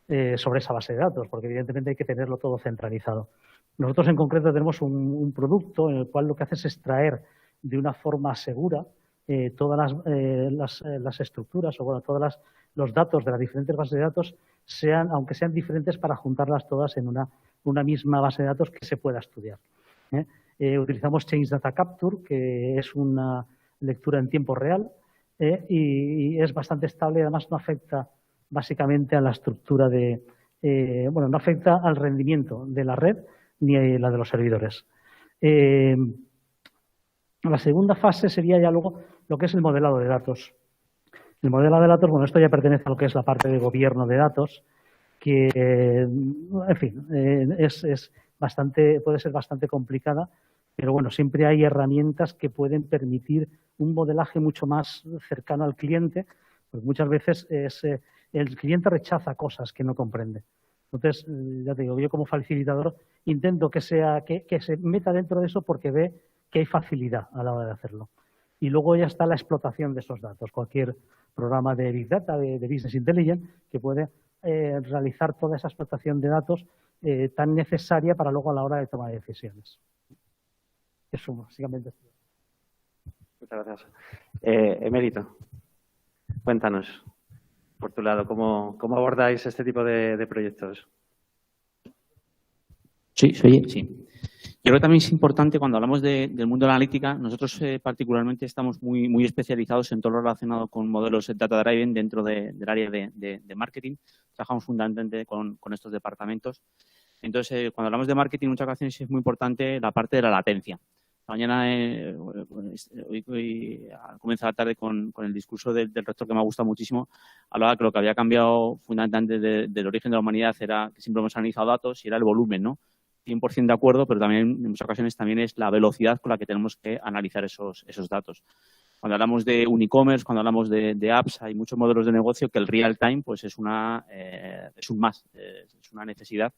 esa base de datos, porque evidentemente hay que tenerlo todo centralizado. Nosotros en concreto tenemos un producto en el cual lo que hace es extraer de una forma segura todas las estructuras o bueno, todos los datos de las diferentes bases de datos, aunque sean diferentes, para juntarlas todas en una misma base de datos que se pueda estudiar. Utilizamos Change Data Capture, que es una lectura en tiempo real y es bastante estable y además no afecta básicamente a la estructura no afecta al rendimiento de la red ni a la de los servidores. La segunda fase sería ya luego lo que es el modelado de datos. El modelado de datos, bueno, esto ya pertenece a lo que es la parte de gobierno de datos, que, en fin, puede ser bastante complicada, pero bueno, siempre hay herramientas que pueden permitir un modelaje mucho más cercano al cliente, porque muchas veces el cliente rechaza cosas que no comprende. Entonces, ya te digo, yo como facilitador intento que se meta dentro de eso porque ve que hay facilidad a la hora de hacerlo. Y luego ya está la explotación de esos datos. Cualquier programa de Big Data, de Business Intelligence, que puede realizar toda esa explotación de datos tan necesaria para luego a la hora de tomar decisiones. Eso, básicamente. Muchas gracias. Emérito, cuéntanos, por tu lado, ¿cómo abordáis este tipo de proyectos? Sí. Yo creo que también es importante cuando hablamos del mundo de la analítica, nosotros particularmente estamos muy especializados en todo lo relacionado con modelos data driven dentro del área de marketing. Trabajamos fundamentalmente con estos departamentos. Entonces, cuando hablamos de marketing, en muchas ocasiones es muy importante la parte de la latencia. Mañana, hoy al comienzo de la tarde con el discurso del rector, que me ha gustado muchísimo, hablaba que lo que había cambiado fundamentalmente del origen de la humanidad era que siempre hemos analizado datos y era el volumen, ¿no? 100% de acuerdo, pero también en muchas ocasiones también es la velocidad con la que tenemos que analizar esos datos. Cuando hablamos de un e-commerce, cuando hablamos de apps, hay muchos modelos de negocio que el real time pues es un más, es una necesidad.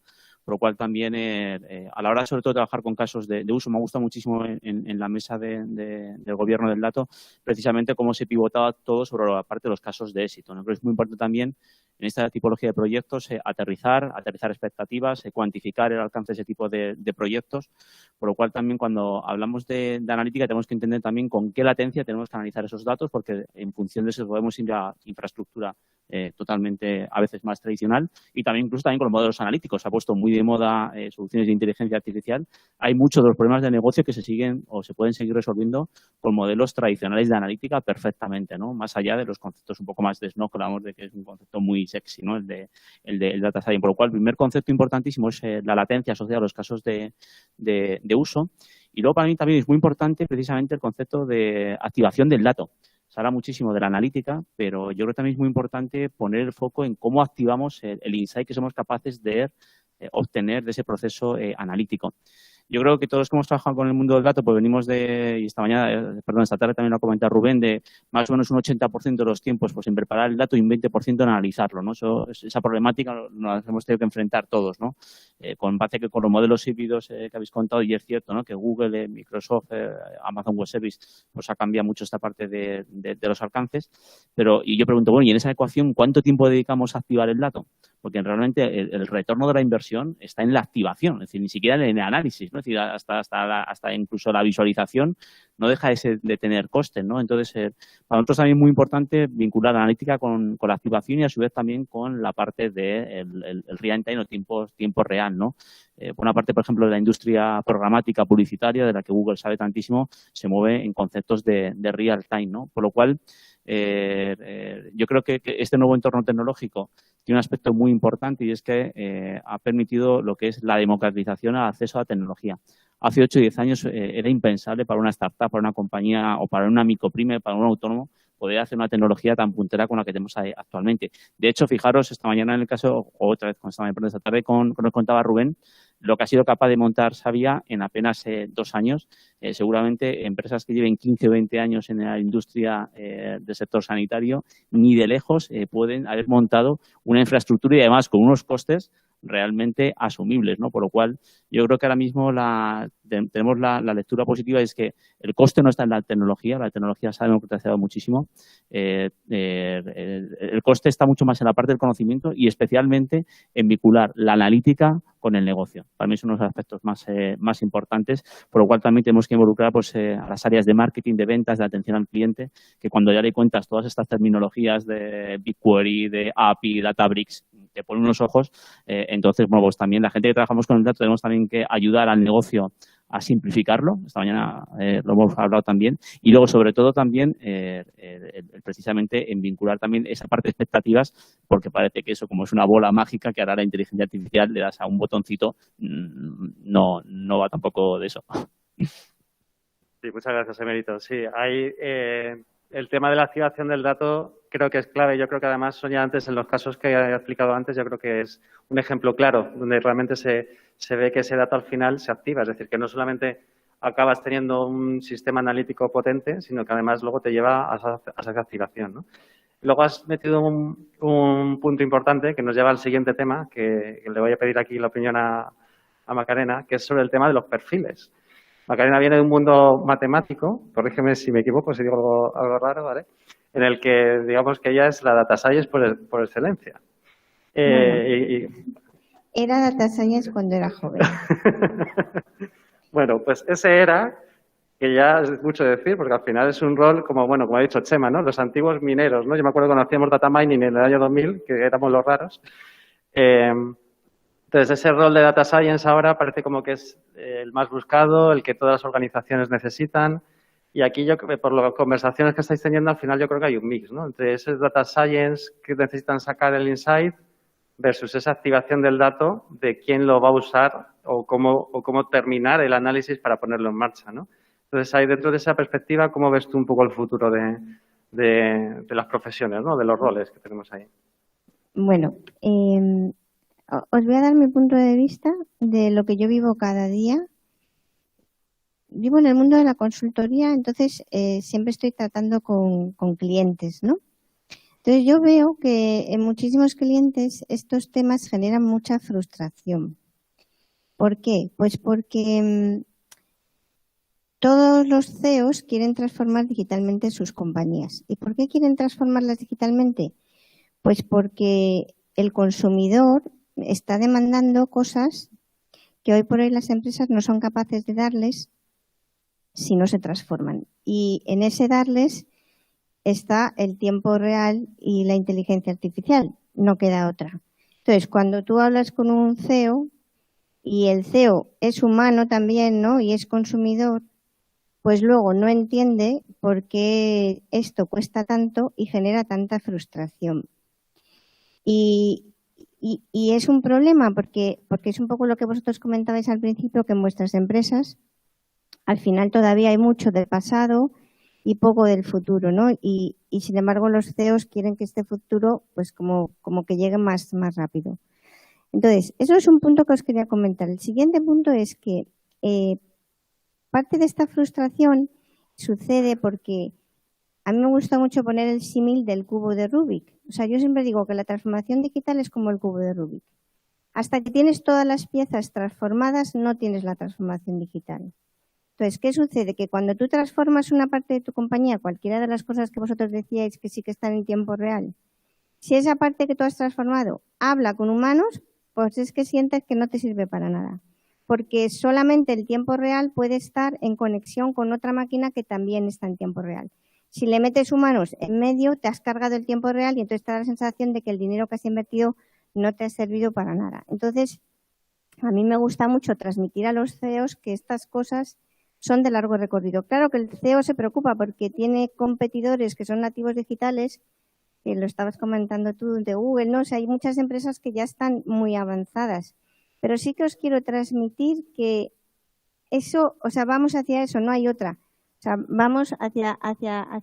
Por lo cual también a la hora sobre todo de trabajar con casos de uso, me ha gustado muchísimo en la mesa del gobierno del dato precisamente cómo se pivotaba todo sobre la parte de los casos de éxito, ¿no? Pero es muy importante también en esta tipología de proyectos aterrizar expectativas, cuantificar el alcance de ese tipo de proyectos, por lo cual también cuando hablamos de analítica tenemos que entender también con qué latencia tenemos que analizar esos datos, porque en función de eso podemos ir a infraestructura totalmente a veces más tradicional y también incluso también con los modelos analíticos. Se ha puesto muy de moda soluciones de inteligencia artificial. Hay muchos de los problemas de negocio que se siguen o se pueden seguir resolviendo con modelos tradicionales de analítica perfectamente, ¿no? Más allá de los conceptos un poco más de snow, que hablamos de que es un concepto muy sexy, ¿no? El data science. Por lo cual, el primer concepto importantísimo es la latencia asociada a los casos de uso. Y luego para mí también es muy importante precisamente el concepto de activación del dato. Se habla muchísimo de la analítica, pero yo creo que también es muy importante poner el foco en cómo activamos el insight que somos capaces de obtener de ese proceso analítico. Yo creo que todos los que hemos trabajado con el mundo del dato, pues venimos y esta tarde también lo ha comentado Rubén, de más o menos un 80% de los tiempos pues en preparar el dato y un 20% en analizarlo, ¿no? Esa problemática nos hemos tenido que enfrentar todos, ¿no? Con base que con los modelos híbridos que habéis contado, y es cierto, ¿no? Que Google, Microsoft, Amazon Web Service, pues ha cambiado mucho esta parte de los alcances. Y yo pregunto, bueno, y en esa ecuación, ¿cuánto tiempo dedicamos a activar el dato? Porque realmente el retorno de la inversión está en la activación, es decir, ni siquiera en el análisis, ¿no? Es decir, hasta incluso la visualización no deja de tener coste, ¿no? Entonces, para nosotros también es muy importante vincular la analítica con la activación y a su vez también con la parte del real time o tiempo real, ¿no? Por una parte, por ejemplo, de la industria programática publicitaria, de la que Google sabe tantísimo, se mueve en conceptos de real time, ¿no? Por lo cual, yo creo que este nuevo entorno tecnológico tiene un aspecto muy importante y es que ha permitido lo que es la democratización al acceso a la tecnología. Hace 8 o 10 años era impensable para una startup, para una compañía o para una micropyme, para un autónomo, poder hacer una tecnología tan puntera con la que tenemos actualmente. De hecho, fijaros, esta mañana en el caso, o otra vez esta tarde, nos contaba Rubén, lo que ha sido capaz de montar Savia en apenas 2 años. Seguramente empresas que lleven 15 o 20 años en la industria del sector sanitario, ni de lejos pueden haber montado una infraestructura y además con unos costes realmente asumibles, ¿no? Por lo cual, yo creo que ahora mismo tenemos la lectura positiva, es que el coste no está en la tecnología se ha democratizado muchísimo. El coste está mucho más en la parte del conocimiento y especialmente en vincular la analítica con el negocio. Para mí son uno de los aspectos más importantes, por lo cual también tenemos que involucrar pues, a las áreas de marketing, de ventas, de atención al cliente, que cuando ya le cuentas todas estas terminologías de BigQuery, de API, Databricks, te ponen unos ojos, entonces, bueno, pues también la gente que trabajamos con el dato tenemos también que ayudar al negocio a simplificarlo. Esta mañana lo hemos hablado también. Y luego, sobre todo, también precisamente en vincular también esa parte de expectativas, porque parece que eso, como es una bola mágica que hará la inteligencia artificial, le das a un botoncito, no va tampoco de eso. Sí, muchas gracias, Emérito. Sí, hay el tema de la activación del dato creo que es clave. Yo creo que además, Sonia, antes, en los casos que he explicado antes, yo creo que es un ejemplo claro donde realmente se ve que ese dato al final se activa. Es decir, que no solamente acabas teniendo un sistema analítico potente, sino que además luego te lleva a esa activación, ¿no? Luego has metido un punto importante que nos lleva al siguiente tema, que le voy a pedir aquí la opinión a Macarena, que es sobre el tema de los perfiles. Macarena viene de un mundo matemático, corrígeme si me equivoco, si digo algo raro, ¿vale? En el que, digamos que ella es la data science por excelencia. Era data science cuando era joven. Bueno, pues ese era, que ya es mucho decir, porque al final es un rol como ha dicho Chema, ¿no? Los antiguos mineros, ¿no? Yo me acuerdo cuando hacíamos data mining en el año 2000, que éramos los raros. Entonces, ese rol de data science ahora parece como que es el más buscado, el que todas las organizaciones necesitan. Y aquí, por las conversaciones que estáis teniendo, al final yo creo que hay un mix, ¿no? Entre ese data science que necesitan sacar el insight versus esa activación del dato de quién lo va a usar o cómo terminar el análisis para ponerlo en marcha, ¿no? Entonces, ahí dentro de esa perspectiva, ¿cómo ves tú un poco el futuro de las profesiones, ¿no? De los roles que tenemos ahí? Bueno, os voy a dar mi punto de vista de lo que yo vivo cada día. Vivo en el mundo de la consultoría, entonces siempre estoy tratando con clientes, ¿no? Entonces yo veo que en muchísimos clientes estos temas generan mucha frustración. ¿Por qué? Pues porque todos los CEOs quieren transformar digitalmente sus compañías. ¿Y por qué quieren transformarlas digitalmente? Pues porque el consumidor está demandando cosas que hoy por hoy las empresas no son capaces de darles si no se transforman. Y en ese darles está el tiempo real y la inteligencia artificial. No queda otra. Entonces, cuando tú hablas con un CEO y el CEO es humano también, ¿no? Y es consumidor, pues luego no entiende por qué esto cuesta tanto y genera tanta frustración. Y es un problema porque es un poco lo que vosotros comentabais al principio, que en vuestras empresas al final todavía hay mucho del pasado y poco del futuro, ¿no? Y sin embargo los CEOs quieren que este futuro pues como que llegue más rápido. Entonces, eso es un punto que os quería comentar. El siguiente punto es que parte de esta frustración sucede porque a mí me gusta mucho poner el símil del cubo de Rubik. O sea, yo siempre digo que la transformación digital es como el cubo de Rubik. Hasta que tienes todas las piezas transformadas, no tienes la transformación digital. Entonces, ¿qué sucede? Que cuando tú transformas una parte de tu compañía, cualquiera de las cosas que vosotros decíais que sí que están en tiempo real, si esa parte que tú has transformado habla con humanos, pues es que sientes que no te sirve para nada. Porque solamente el tiempo real puede estar en conexión con otra máquina que también está en tiempo real. Si le metes humanos en medio, te has cargado el tiempo real y entonces te da la sensación de que el dinero que has invertido no te ha servido para nada. Entonces, a mí me gusta mucho transmitir a los CEOs que estas cosas son de largo recorrido. Claro que el CEO se preocupa porque tiene competidores que son nativos digitales, que lo estabas comentando tú, de Google, ¿no? O sea, hay muchas empresas que ya están muy avanzadas. Pero sí que os quiero transmitir que eso, o sea, vamos hacia eso, no hay otra. O sea, vamos hacia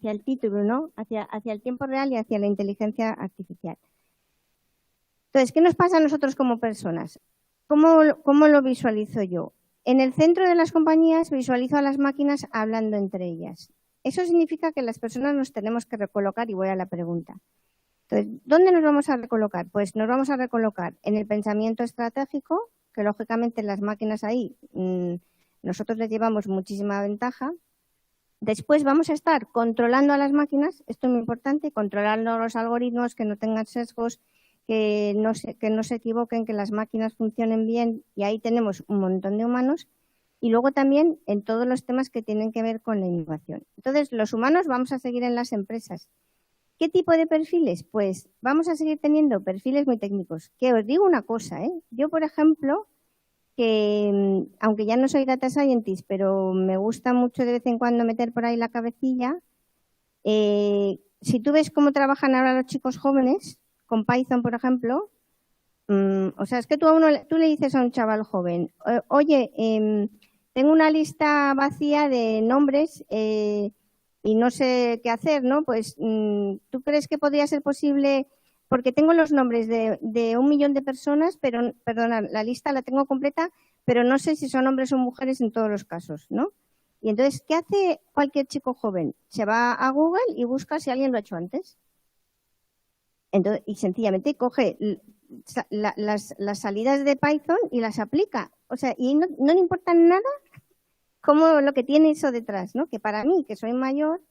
el título, ¿no? Hacia el tiempo real y hacia la inteligencia artificial. Entonces, ¿qué nos pasa a nosotros como personas? ¿Cómo lo visualizo yo? En el centro de las compañías visualizo a las máquinas hablando entre ellas. Eso significa que las personas nos tenemos que recolocar y voy a la pregunta. Entonces, ¿dónde nos vamos a recolocar? Pues nos vamos a recolocar en el pensamiento estratégico, que lógicamente las máquinas ahí nosotros les llevamos muchísima ventaja. Después vamos a estar controlando a las máquinas, esto es muy importante, controlando los algoritmos, que no tengan sesgos, que no se equivoquen, que las máquinas funcionen bien, y ahí tenemos un montón de humanos. Y luego también en todos los temas que tienen que ver con la innovación. Entonces, los humanos vamos a seguir en las empresas. ¿Qué tipo de perfiles? Pues vamos a seguir teniendo perfiles muy técnicos. Que os digo una cosa, yo, por ejemplo, que aunque ya no soy data scientist, pero me gusta mucho de vez en cuando meter por ahí la cabecilla, si tú ves cómo trabajan ahora los chicos jóvenes, con Python, por ejemplo, o sea, es que tú le dices a un chaval joven, oye, tengo una lista vacía de nombres y no sé qué hacer, ¿no? Pues, ¿tú crees que podría ser posible? Porque tengo los nombres de 1 millón de personas, pero, perdona, la lista la tengo completa, pero no sé si son hombres o mujeres en todos los casos, ¿no? Y entonces, ¿qué hace cualquier chico joven? Se va a Google y busca si alguien lo ha hecho antes. Entonces, y sencillamente coge las salidas de Python y las aplica. O sea, y no le importa nada como lo que tiene eso detrás, ¿no? Que para mí, que soy mayor,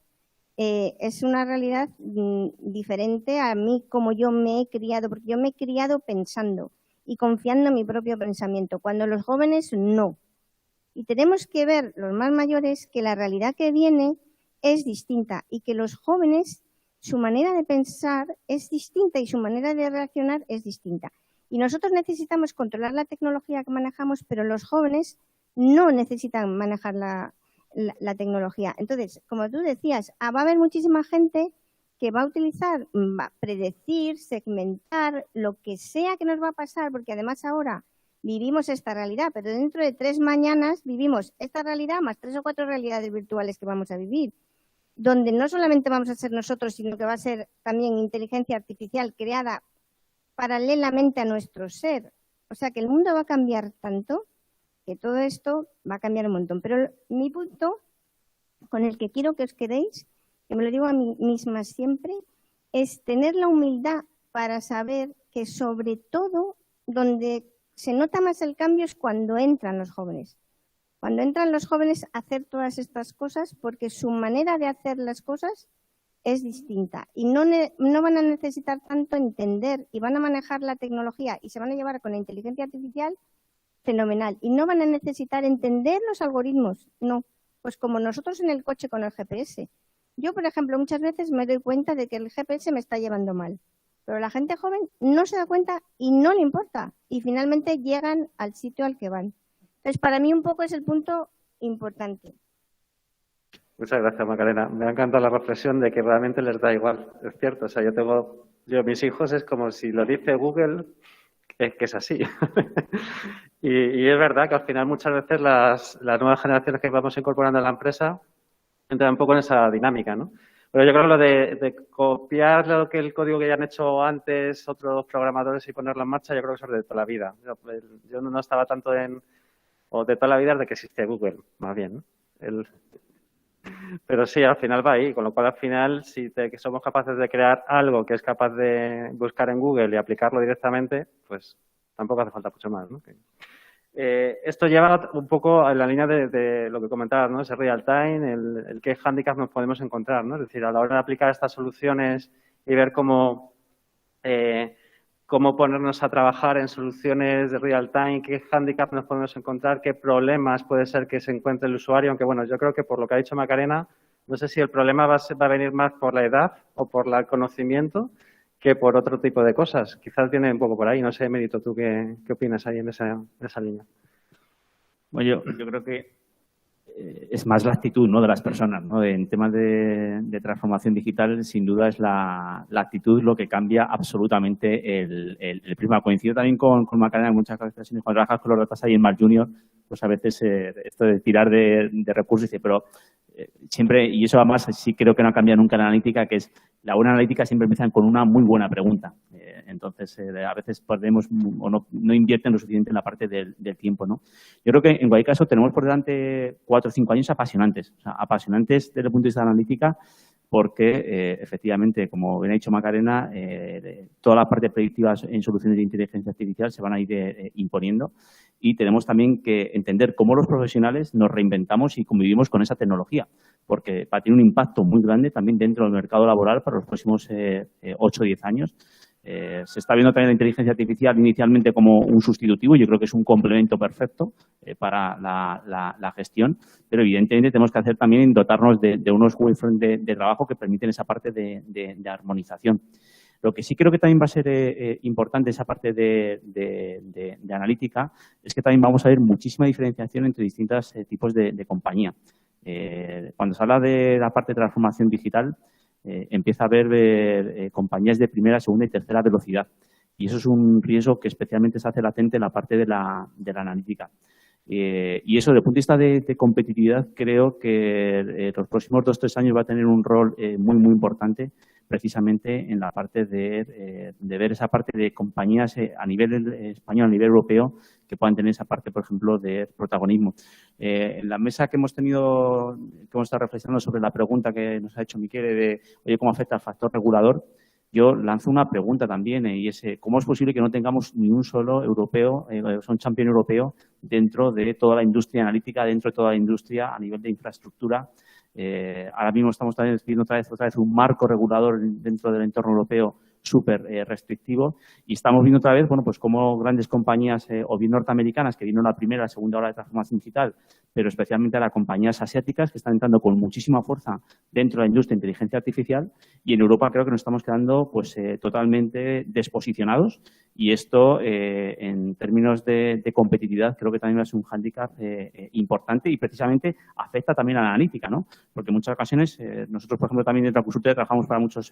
es una realidad diferente a mí como yo me he criado, porque yo me he criado pensando y confiando en mi propio pensamiento, cuando los jóvenes no. Y tenemos que ver, los más mayores, que la realidad que viene es distinta y que los jóvenes, su manera de pensar es distinta y su manera de reaccionar es distinta. Y nosotros necesitamos controlar la tecnología que manejamos, pero los jóvenes no necesitan manejar la tecnología. Entonces, como tú decías, va a haber muchísima gente que va a utilizar, va a predecir, segmentar, lo que sea que nos va a pasar, porque además ahora vivimos esta realidad, pero dentro de 3 mañanas vivimos esta realidad más 3 o 4 realidades virtuales que vamos a vivir, donde no solamente vamos a ser nosotros, sino que va a ser también inteligencia artificial creada paralelamente a nuestro ser. O sea que el mundo va a cambiar tanto que todo esto va a cambiar un montón. Pero mi punto con el que quiero que os quedéis, que me lo digo a mí misma siempre, es tener la humildad para saber que sobre todo donde se nota más el cambio es cuando entran los jóvenes. Cuando entran los jóvenes a hacer todas estas cosas, porque su manera de hacer las cosas es distinta y no van a necesitar tanto entender y van a manejar la tecnología y se van a llevar con la inteligencia artificial fenomenal y no van a necesitar entender los algoritmos, no, pues como nosotros en el coche con el GPS. Yo, por ejemplo, muchas veces me doy cuenta de que el GPS me está llevando mal, pero la gente joven no se da cuenta y no le importa y finalmente llegan al sitio al que van. Entonces, para mí un poco es el punto importante. Muchas gracias, Macarena. Me ha encantado la reflexión de que realmente les da igual. Es cierto, o sea, mis hijos es como si lo dice Google, es que es así. y es verdad que al final muchas veces las nuevas generaciones que vamos incorporando a la empresa entran un poco en esa dinámica, ¿no? Pero yo creo que lo de copiar el código que ya han hecho antes otros programadores y ponerlo en marcha, yo creo que eso es de toda la vida. Yo no estaba tanto o de toda la vida desde que existe Google, más bien, ¿no? Pero sí, al final va ahí, con lo cual al final si somos capaces de crear algo que es capaz de buscar en Google y aplicarlo directamente, pues tampoco hace falta mucho más, ¿no? Esto lleva un poco a la línea de lo que comentabas, ¿no? Ese real time, el qué handicap nos podemos encontrar, ¿no? Es decir, a la hora de aplicar estas soluciones y ver cómo ponernos a trabajar en soluciones de real time, qué handicap nos podemos encontrar, qué problemas puede ser que se encuentre el usuario, aunque bueno, yo creo que por lo que ha dicho Macarena, no sé si el problema va a venir más por la edad o por el conocimiento que por otro tipo de cosas. Quizás viene un poco por ahí, no sé, Mérito, ¿tú qué opinas ahí en esa línea? Bueno, yo creo que es más la actitud, ¿no?, de las personas, ¿no? En temas de transformación digital, sin duda es la actitud lo que cambia absolutamente el prisma. Coincido también con Macarena en muchas ocasiones cuando trabajas con los data science más junior, pues a veces esto de tirar de recursos, pero siempre, y eso además sí creo que no cambia nunca en la analítica, que es la buena analítica siempre empiezan con una muy buena pregunta. Entonces, a veces perdemos o no invierten lo suficiente en la parte del tiempo, ¿no? Yo creo que en cualquier caso tenemos por delante 4 o 5 años apasionantes, o sea, apasionantes desde el punto de vista de la analítica, porque efectivamente, como bien ha dicho Macarena, toda la parte predictiva en soluciones de inteligencia artificial se van a ir imponiendo y tenemos también que entender cómo los profesionales nos reinventamos y convivimos con esa tecnología, porque va a tener un impacto muy grande también dentro del mercado laboral para los próximos 8 o 10 años. Se está viendo también la inteligencia artificial inicialmente como un sustitutivo, yo creo que es un complemento perfecto para la gestión, pero evidentemente tenemos que hacer también dotarnos de unos waveforms de trabajo que permiten esa parte de armonización. Lo que sí creo que también va a ser importante esa parte de analítica es que también vamos a ver muchísima diferenciación entre distintos tipos de compañía. Cuando se habla de la parte de transformación digital, empieza a haber compañías de primera, segunda y tercera velocidad. Y eso es un riesgo que especialmente se hace latente en la parte de la analítica. Y eso, desde el punto de vista de competitividad, creo que los próximos 2 o 3 años va a tener un rol muy, muy importante precisamente en la parte de ver esa parte de compañías a nivel español, a nivel europeo, que puedan tener esa parte, por ejemplo, de protagonismo. En la mesa que hemos tenido, que hemos estado reflexionando sobre la pregunta que nos ha hecho Miquel de, oye, ¿cómo afecta el factor regulador? Yo lanzo una pregunta también y es, ¿cómo es posible que no tengamos ni un solo europeo, un champion europeo dentro de toda la industria analítica, dentro de toda la industria a nivel de infraestructura? Ahora mismo estamos también viendo otra vez un marco regulador dentro del entorno europeo súper restrictivo y estamos viendo otra vez, bueno, pues como grandes compañías o bien norteamericanas que vino la primera, la segunda ola de transformación digital, pero especialmente las compañías asiáticas que están entrando con muchísima fuerza dentro de la industria de inteligencia artificial y en Europa creo que nos estamos quedando pues totalmente desposicionados Y esto, en términos de competitividad, creo que también va a ser un hándicap importante y precisamente afecta también a la analítica, ¿no? Porque en muchas ocasiones, nosotros, por ejemplo, también en la consultoría trabajamos para muchos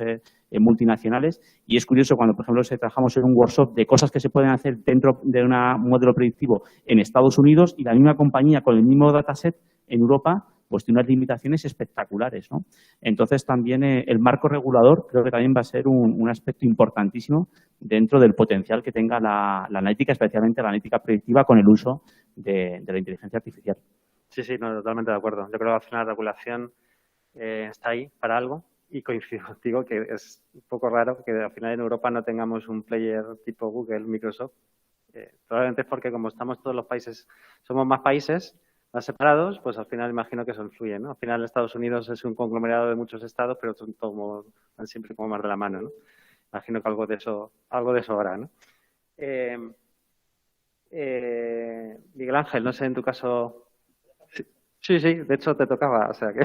multinacionales y es curioso cuando, por ejemplo, trabajamos en un workshop de cosas que se pueden hacer dentro de un modelo predictivo en Estados Unidos y la misma compañía con el mismo dataset en Europa pues tiene unas limitaciones espectaculares, ¿no? Entonces, también el marco regulador creo que también va a ser un aspecto importantísimo dentro del potencial que tenga la analítica, especialmente la analítica predictiva con el uso de la inteligencia artificial. Sí, sí, no, totalmente de acuerdo. Yo creo que al final la regulación está ahí para algo y coincido contigo que es un poco raro que al final en Europa no tengamos un player tipo Google, Microsoft. Probablemente es porque como estamos todos los países, somos más países, más separados, pues al final imagino que eso influye, ¿no? Al final Estados Unidos es un conglomerado de muchos estados, pero son todos van siempre como más de la mano, ¿no? Imagino que algo de eso habrá, ¿no? Miguel Ángel, no sé en tu caso. Sí, de hecho te tocaba, o sea que.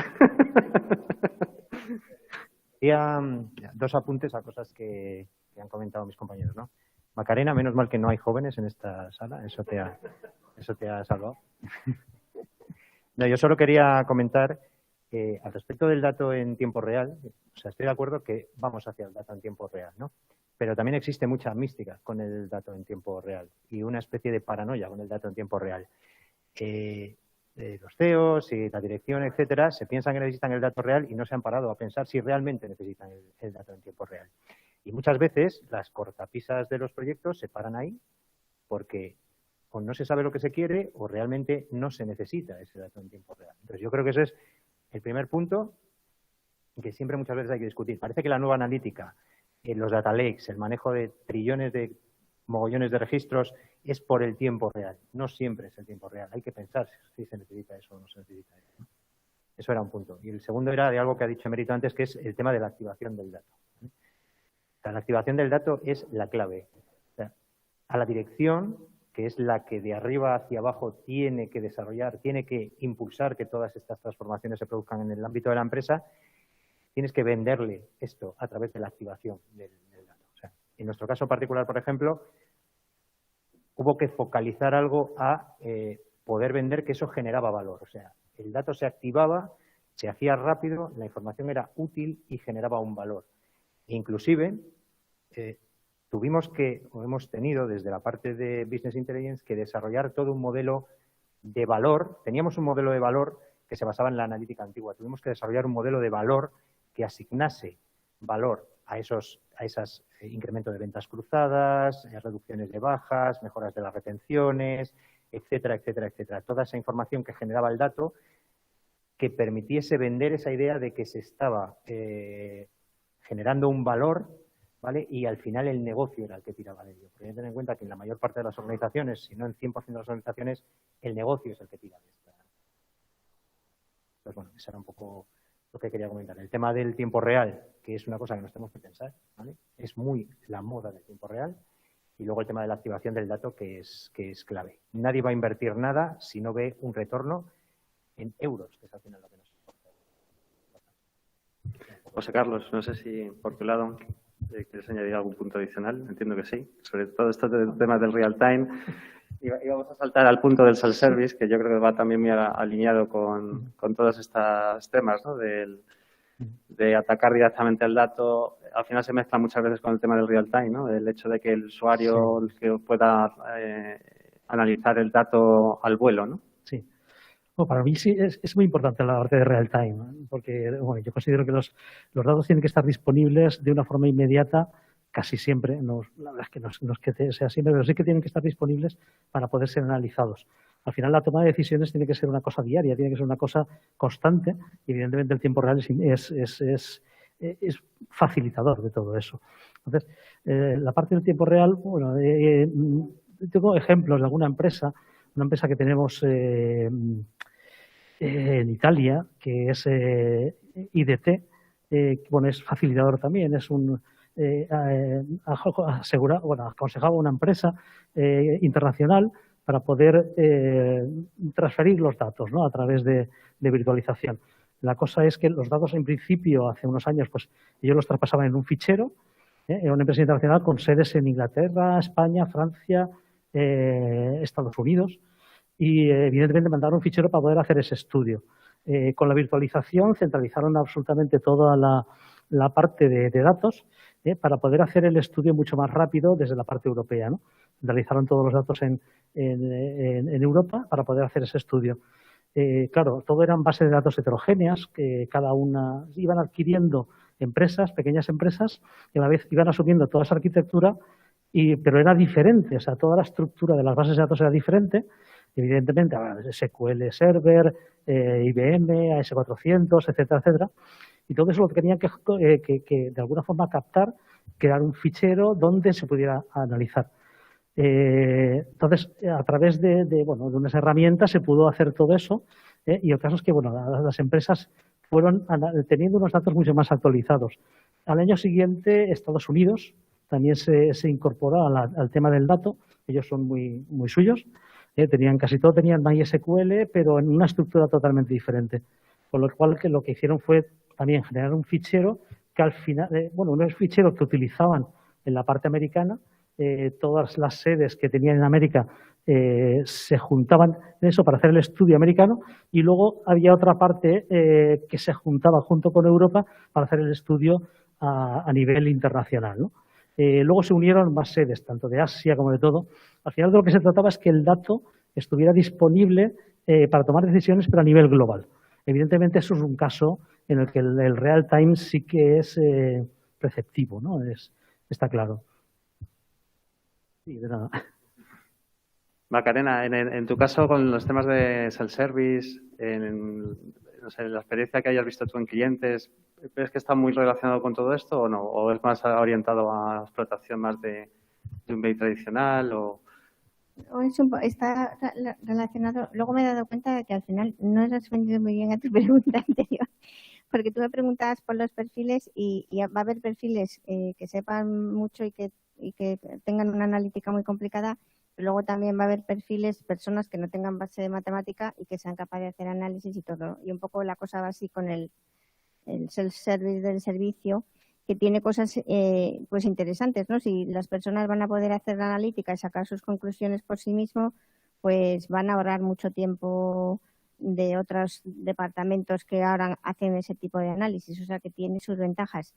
Quería dos apuntes a cosas que han comentado mis compañeros, ¿no? Macarena, menos mal que no hay jóvenes en esta sala, eso te ha salvado. No, yo solo quería comentar al respecto del dato en tiempo real, o sea, estoy de acuerdo que vamos hacia el dato en tiempo real, ¿no? Pero también existe mucha mística con el dato en tiempo real y una especie de paranoia con el dato en tiempo real. Los CEOs y la dirección, etcétera, se piensan que necesitan el dato real y no se han parado a pensar si realmente necesitan el dato en tiempo real. Y muchas veces las cortapisas de los proyectos se paran ahí porque o no se sabe lo que se quiere o realmente no se necesita ese dato en tiempo real. Entonces, yo creo que ese es el primer punto que siempre muchas veces hay que discutir. Parece que la nueva analítica, los data lakes, el manejo de trillones de mogollones de registros es por el tiempo real. No siempre es el tiempo real. Hay que pensar si se necesita eso o no se necesita eso, ¿no? Eso era un punto. Y el segundo era de algo que ha dicho Emérito antes, que es el tema de la activación del dato. O sea, la activación del dato es la clave. O sea, a la dirección, que es la que de arriba hacia abajo tiene que desarrollar, tiene que impulsar que todas estas transformaciones se produzcan en el ámbito de la empresa, tienes que venderle esto a través de la activación del dato. O sea, en nuestro caso particular, por ejemplo, hubo que focalizar algo a poder vender que eso generaba valor. O sea, el dato se activaba, se hacía rápido, la información era útil y generaba un valor. E inclusive, hemos tenido desde la parte de Business Intelligence que desarrollar todo un modelo de valor. Teníamos un modelo de valor que se basaba en la analítica antigua. Tuvimos que desarrollar un modelo de valor que asignase valor a esos incrementos de ventas cruzadas, reducciones de bajas, mejoras de las retenciones, etcétera, etcétera, etcétera. Toda esa información que generaba el dato que permitiese vender esa idea de que se estaba generando un valor, ¿vale? Y al final el negocio era el que tiraba de ello. Porque hay que tener en cuenta que en la mayor parte de las organizaciones, si no en 100% de las organizaciones, el negocio es el que tira de esta. Pues bueno, eso era un poco lo que quería comentar. El tema del tiempo real, que es una cosa que nos tenemos que pensar, ¿vale? Es muy la moda del tiempo real. Y luego el tema de la activación del dato, que es clave. Nadie va a invertir nada si no ve un retorno en euros, que es al final lo que nos importa. José Carlos, no sé si por tu lado quieres añadir algún punto adicional. Entiendo que sí. Sobre todo estos temas del real time. Y vamos a saltar al punto del self-service, que yo creo que va también muy alineado con todos estos temas, ¿no? De atacar directamente el dato. Al final se mezcla muchas veces con el tema del real time, ¿no? El hecho de que el usuario que pueda analizar el dato al vuelo, ¿no? Sí. Bueno, para mí sí es muy importante la parte de real time, ¿no? Porque bueno, yo considero que los datos tienen que estar disponibles de una forma inmediata casi siempre. No, la verdad es que no es que sea siempre, pero sí que tienen que estar disponibles para poder ser analizados. Al final, la toma de decisiones tiene que ser una cosa diaria, tiene que ser una cosa constante. Y evidentemente, el tiempo real es facilitador de todo eso. Entonces, la parte del tiempo real, bueno, tengo ejemplos de alguna empresa, una empresa que tenemos en Italia, que es IDT, bueno, es facilitador también, es aconsejaba una empresa internacional para poder transferir los datos, ¿no? A través de virtualización. La cosa es que los datos, en principio, hace unos años, pues ellos los traspasaban en un fichero Era una empresa internacional con sedes en Inglaterra, España, Francia, Estados Unidos, y evidentemente mandaron un fichero para poder hacer ese estudio. Con la virtualización centralizaron absolutamente toda la parte de datos para poder hacer el estudio mucho más rápido desde la parte europea, ¿no? Centralizaron todos los datos en Europa para poder hacer ese estudio. Claro, todo eran bases de datos heterogéneas que cada una iban adquiriendo empresas, pequeñas empresas, y a la vez iban asumiendo toda esa arquitectura, pero era diferente, o sea, toda la estructura de las bases de datos era diferente. Evidentemente, SQL Server, IBM, AS400, etcétera, etcétera. Y todo eso lo tenían que de alguna forma captar, crear un fichero donde se pudiera analizar. Entonces, a través de unas herramientas se pudo hacer todo eso, y el caso es que las empresas fueron teniendo unos datos mucho más actualizados. Al año siguiente, Estados Unidos también se incorporó al tema del dato. Ellos son muy suyos. Casi todo tenían MySQL, pero en una estructura totalmente diferente. Con lo cual, lo que hicieron fue también generar un fichero que al final, unos ficheros que utilizaban en la parte americana, todas las sedes que tenían en América se juntaban en eso para hacer el estudio americano, y luego había otra parte que se juntaba junto con Europa para hacer el estudio a nivel internacional, ¿no? Luego se unieron más sedes, tanto de Asia como de todo. Al final de lo que se trataba es que el dato estuviera disponible para tomar decisiones, pero a nivel global. Evidentemente, eso es un caso en el que el real time sí que es preceptivo, ¿no? Está claro. Sí, de nada. Macarena, en tu caso, con los temas de self-service, no sé, la experiencia que hayas visto tú en clientes, ¿crees que está muy relacionado con todo esto o no? ¿O es más orientado a explotación más de un BI tradicional? Está relacionado. Luego me he dado cuenta de que al final no has respondido muy bien a tu pregunta anterior, porque tú me preguntabas por los perfiles y va a haber perfiles que sepan mucho y que tengan una analítica muy complicada. Luego también va a haber personas que no tengan base de matemática y que sean capaces de hacer análisis y todo. Y un poco la cosa va así con el self-service del servicio, que tiene cosas pues interesantes, ¿no? Si las personas van a poder hacer la analítica y sacar sus conclusiones por sí mismos, pues van a ahorrar mucho tiempo de otros departamentos que ahora hacen ese tipo de análisis. O sea, que tiene sus ventajas.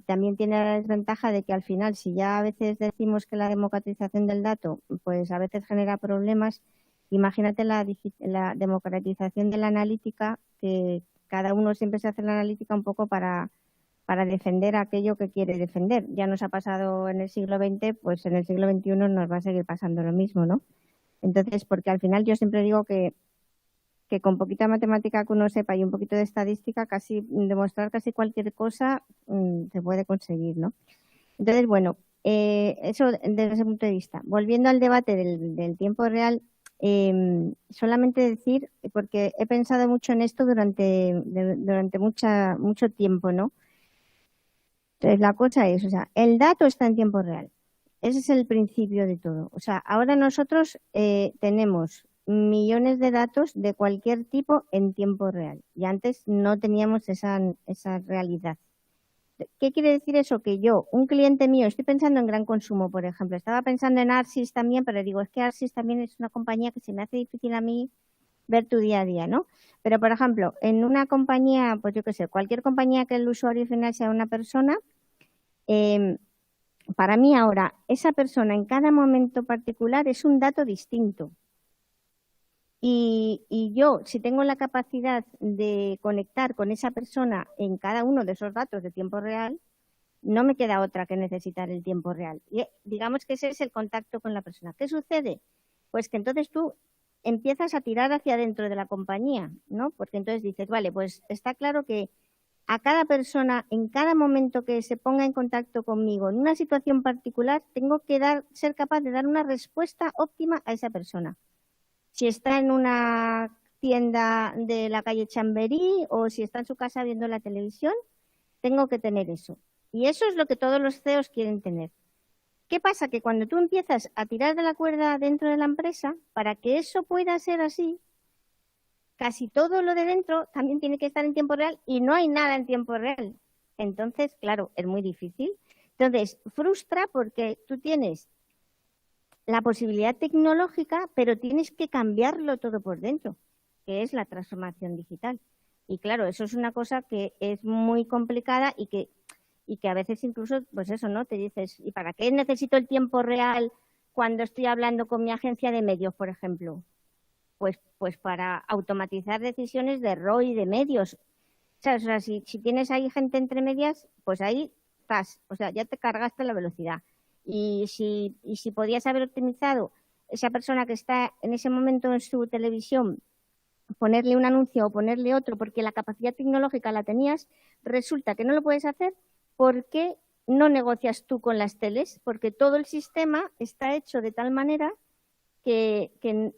También tiene la desventaja de que al final, si ya a veces decimos que la democratización del dato, pues a veces genera problemas. Imagínate la democratización de la analítica, que cada uno siempre se hace la analítica un poco para defender aquello que quiere defender. Ya nos ha pasado en el siglo XX, pues en el siglo XXI nos va a seguir pasando lo mismo, ¿no? Entonces, porque al final yo siempre digo que con poquita matemática que uno sepa y un poquito de estadística, demostrar casi cualquier cosa se puede conseguir, ¿no? Entonces, bueno, eso desde ese punto de vista. Volviendo al debate del tiempo real, solamente decir, porque he pensado mucho en esto durante mucho tiempo, ¿no? Entonces, la cosa es, o sea, el dato está en tiempo real. Ese es el principio de todo. O sea, ahora nosotros tenemos millones de datos de cualquier tipo en tiempo real. Y antes no teníamos esa realidad. ¿Qué quiere decir eso? Que yo, un cliente mío, estoy pensando en Gran Consumo, por ejemplo. Estaba pensando en Arsis también, pero digo, es que Arsis también es una compañía que se me hace difícil a mí ver tu día a día, ¿no? Pero, por ejemplo, en una compañía, pues yo qué sé, cualquier compañía que el usuario final sea una persona, para mí ahora, esa persona en cada momento particular es un dato distinto. Y yo, si tengo la capacidad de conectar con esa persona en cada uno de esos datos de tiempo real, no me queda otra que necesitar el tiempo real. Y digamos que ese es el contacto con la persona. ¿Qué sucede? Pues que entonces tú empiezas a tirar hacia adentro de la compañía, ¿no? Porque entonces dices, vale, pues está claro que a cada persona, en cada momento que se ponga en contacto conmigo en una situación particular, tengo que ser capaz de dar una respuesta óptima a esa persona. Si está en una tienda de la calle Chamberí o si está en su casa viendo la televisión, tengo que tener eso. Y eso es lo que todos los CEOs quieren tener. ¿Qué pasa? Que cuando tú empiezas a tirar de la cuerda dentro de la empresa, para que eso pueda ser así, casi todo lo de dentro también tiene que estar en tiempo real y no hay nada en tiempo real. Entonces, claro, es muy difícil. Entonces, frustra porque tú tienes la posibilidad tecnológica, pero tienes que cambiarlo todo por dentro, que es la transformación digital. Y claro, eso es una cosa que es muy complicada y que a veces incluso, pues eso, ¿no? Te dices, ¿y para qué necesito el tiempo real cuando estoy hablando con mi agencia de medios, por ejemplo? Pues para automatizar decisiones de ROI de medios. ¿Sabes? O sea, si tienes ahí gente entre medias, pues ahí estás, o sea, ya te cargaste la velocidad. Y si podías haber optimizado esa persona que está en ese momento en su televisión, ponerle un anuncio o ponerle otro, porque la capacidad tecnológica la tenías, resulta que no lo puedes hacer porque no negocias tú con las teles, porque todo el sistema está hecho de tal manera que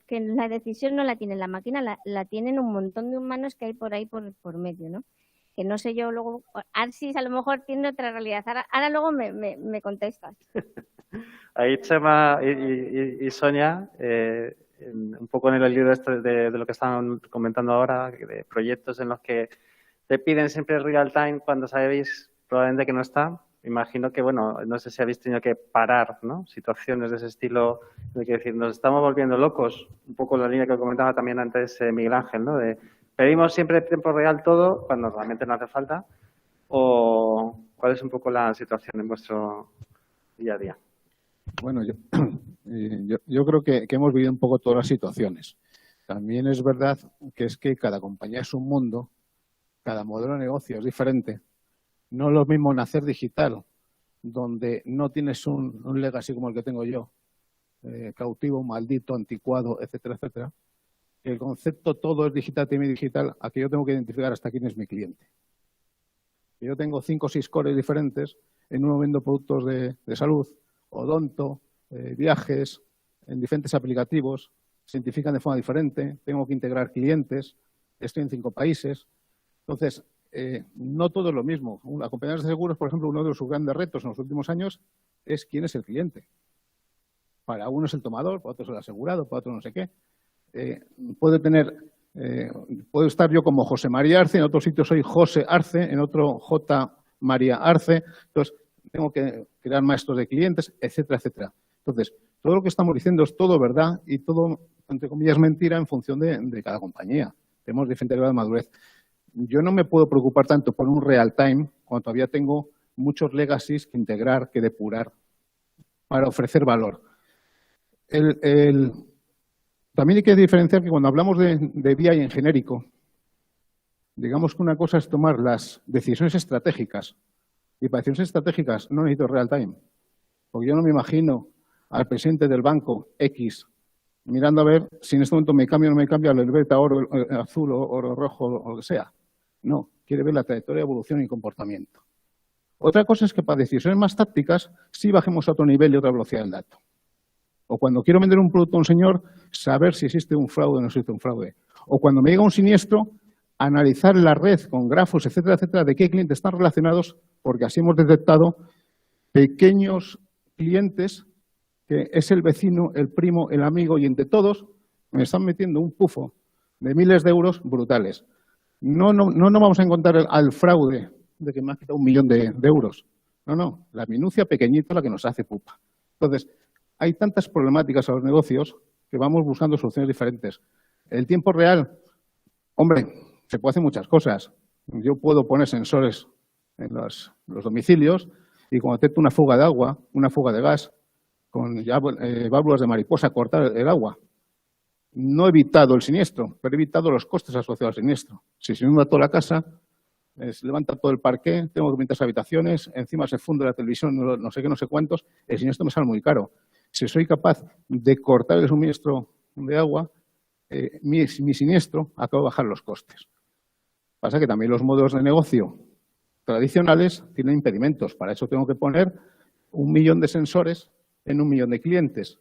la decisión no la tiene la máquina, la tienen un montón de humanos que hay por ahí por medio, ¿no? Que no sé yo luego, Arsis a lo mejor tiene otra realidad. Ahora luego me contestas. Ahí Chema y Sonia, un poco en el libro este de lo que estaban comentando ahora, de proyectos en los que te piden siempre real time cuando sabéis probablemente que no está. Imagino que, bueno, no sé si habéis tenido que parar, ¿no? Situaciones de ese estilo, de que decir, nos estamos volviendo locos, un poco la línea que comentaba también antes Miguel Ángel, ¿no? De pedimos siempre tiempo real todo cuando realmente no hace falta, o cuál es un poco la situación en vuestro día a día. Bueno, yo creo que hemos vivido un poco todas las situaciones. También es verdad que cada compañía es un mundo, cada modelo de negocio es diferente. No es lo mismo nacer digital, donde no tienes un legacy como el que tengo yo, cautivo, maldito, anticuado, etcétera, etcétera. El concepto todo es digital, tiene digital, aquí yo tengo que identificar hasta quién es mi cliente. Yo tengo 5 o 6 cores diferentes, en uno vendo productos de salud, odonto, viajes, en diferentes aplicativos, se identifican de forma diferente, tengo que integrar clientes, estoy en 5 países. Entonces, no todo es lo mismo. Las compañías de seguros, por ejemplo, uno de sus grandes retos en los últimos años es quién es el cliente. Para uno es el tomador, para otro es el asegurado, para otro no sé qué. Puedo estar yo como José María Arce, en otro sitio soy José Arce, en otro J. María Arce. Entonces, tengo que crear maestros de clientes, etcétera, etcétera. Entonces, todo lo que estamos diciendo es todo verdad y todo, entre comillas, mentira en función de cada compañía. Tenemos diferente grado de madurez. Yo no me puedo preocupar tanto por un real time cuando todavía tengo muchos legacies que integrar, que depurar para ofrecer valor. También hay que diferenciar que cuando hablamos de BI en genérico, digamos que una cosa es tomar las decisiones estratégicas. Y para decisiones estratégicas no necesito real time. Porque yo no me imagino al presidente del banco X mirando a ver si en este momento me cambia o no me cambia el beta oro, azul o oro rojo o lo que sea. No, quiere ver la trayectoria, evolución y comportamiento. Otra cosa es que para decisiones más tácticas sí bajemos a otro nivel y otra velocidad del dato. O cuando quiero vender un producto a un señor, saber si existe un fraude o no existe un fraude. O cuando me llega un siniestro, analizar la red con grafos, etcétera, etcétera, de qué clientes están relacionados, porque así hemos detectado pequeños clientes que es el vecino, el primo, el amigo y entre todos me están metiendo un pufo de miles de euros brutales. No vamos a encontrar al fraude de que me ha quitado 1 millón de euros. No, la minucia pequeñita es la que nos hace pupa. Entonces, hay tantas problemáticas a los negocios que vamos buscando soluciones diferentes. El tiempo real, hombre, se puede hacer muchas cosas. Yo puedo poner sensores en los domicilios y cuando detecto una fuga de agua, una fuga de gas, con ya válvulas de mariposa, cortar el agua. No he evitado el siniestro, pero he evitado los costes asociados al siniestro. Si se inunda toda la casa, se levanta todo el parqué, tengo que pintar las habitaciones, encima se funde la televisión, no sé qué, no sé cuántos, el siniestro me sale muy caro. Si soy capaz de cortar el suministro de agua, mi siniestro acaba de bajar los costes. Pasa que también los modelos de negocio tradicionales tienen impedimentos. Para eso tengo que poner 1 millón de sensores en 1 millón de clientes.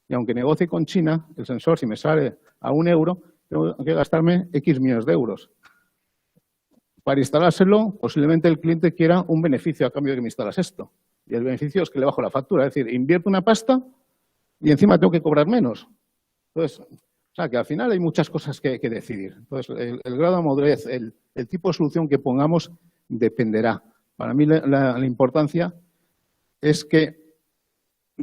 Y aunque negocie con China, el sensor, si me sale a 1 euro, tengo que gastarme X millones de euros. Para instalárselo, posiblemente el cliente quiera un beneficio a cambio de que me instalas esto. Y el beneficio es que le bajo la factura. Es decir, invierto una pasta y encima tengo que cobrar menos. Entonces, o sea, que al final hay muchas cosas que decidir. Entonces, el grado de madurez, el tipo de solución que pongamos dependerá. Para mí la importancia es que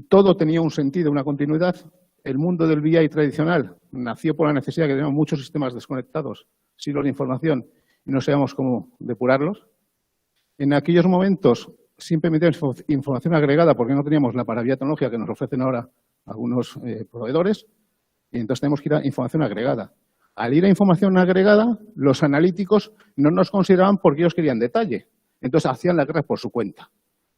todo tenía un sentido, una continuidad. El mundo del BI tradicional nació por la necesidad de que teníamos muchos sistemas desconectados, silos de información, y no sabíamos cómo depurarlos. En aquellos momentos siempre metíamos información agregada porque no teníamos la maravilla tecnológica que nos ofrecen ahora algunos proveedores, y entonces tenemos que ir a información agregada. Al ir a información agregada, los analíticos no nos consideraban porque ellos querían detalle. Entonces hacían la guerra por su cuenta.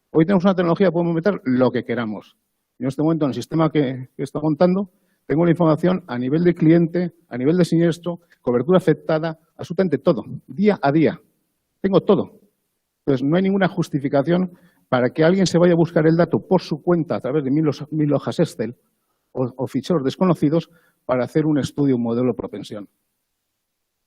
Hoy tenemos una tecnología, podemos meter lo que queramos. Y en este momento, en el sistema que estoy montando, tengo la información a nivel de cliente, a nivel de siniestro, cobertura afectada, absolutamente todo, día a día. Tengo todo. Entonces, no hay ninguna justificación para que alguien se vaya a buscar el dato por su cuenta a través de mil hojas Excel o ficheros desconocidos para hacer un estudio, un modelo de propensión.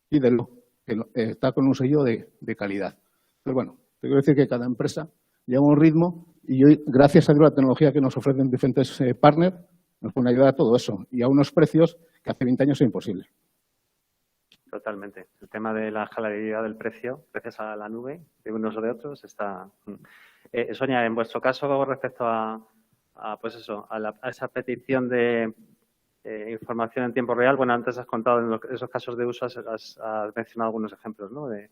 Pídelo, que está con un sello de calidad. Pero bueno, te quiero decir que cada empresa lleva un ritmo y hoy, gracias a Dios, la tecnología que nos ofrecen diferentes partners, nos pueden ayudar a todo eso y a unos precios que hace 20 años era imposible. Totalmente. El tema de la escalabilidad del precio, gracias a la nube, de unos o de otros, está... Sonia, en vuestro caso, respecto a esa petición de información en tiempo real, bueno, antes has contado en esos casos de uso, has mencionado algunos ejemplos, ¿no? En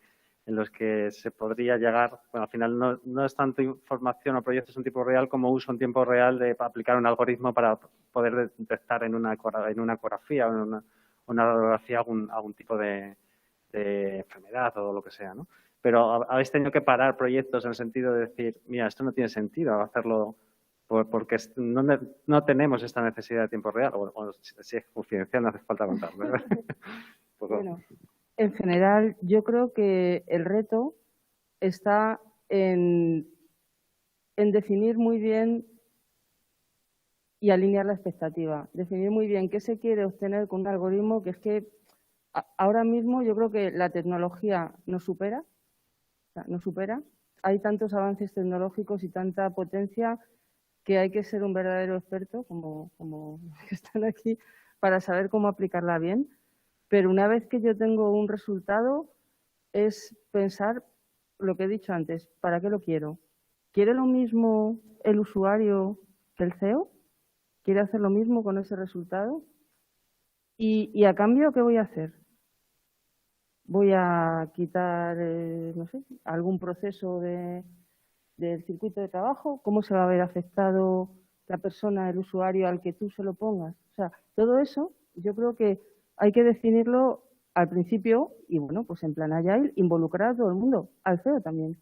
los que se podría llegar, bueno, al final no es tanto información o proyectos en tiempo real como uso en tiempo real de aplicar un algoritmo para poder detectar en una ecografía o en una radiografía algún tipo de enfermedad o lo que sea, ¿no? Pero habéis tenido que parar proyectos en el sentido de decir, mira, esto no tiene sentido hacerlo porque no tenemos esta necesidad de tiempo real, o si es confidencial no hace falta contarlo. Bueno, en general yo creo que el reto está en definir muy bien y alinear la expectativa. Definir muy bien qué se quiere obtener con un algoritmo, que es que ahora mismo yo creo que la tecnología nos supera. Hay tantos avances tecnológicos y tanta potencia que hay que ser un verdadero experto, como que están aquí, para saber cómo aplicarla bien. Pero una vez que yo tengo un resultado, es pensar lo que he dicho antes, ¿para qué lo quiero? ¿Quiere lo mismo el usuario que el CEO? ¿Quiere hacer lo mismo con ese resultado? ¿Y a cambio qué voy a hacer? ¿Voy a quitar, no sé, algún proceso del circuito de trabajo? ¿Cómo se va a ver afectado la persona, el usuario al que tú se lo pongas? O sea, todo eso yo creo que hay que definirlo al principio y, bueno, pues en plan Agile, involucrar a todo el mundo, al CEO también,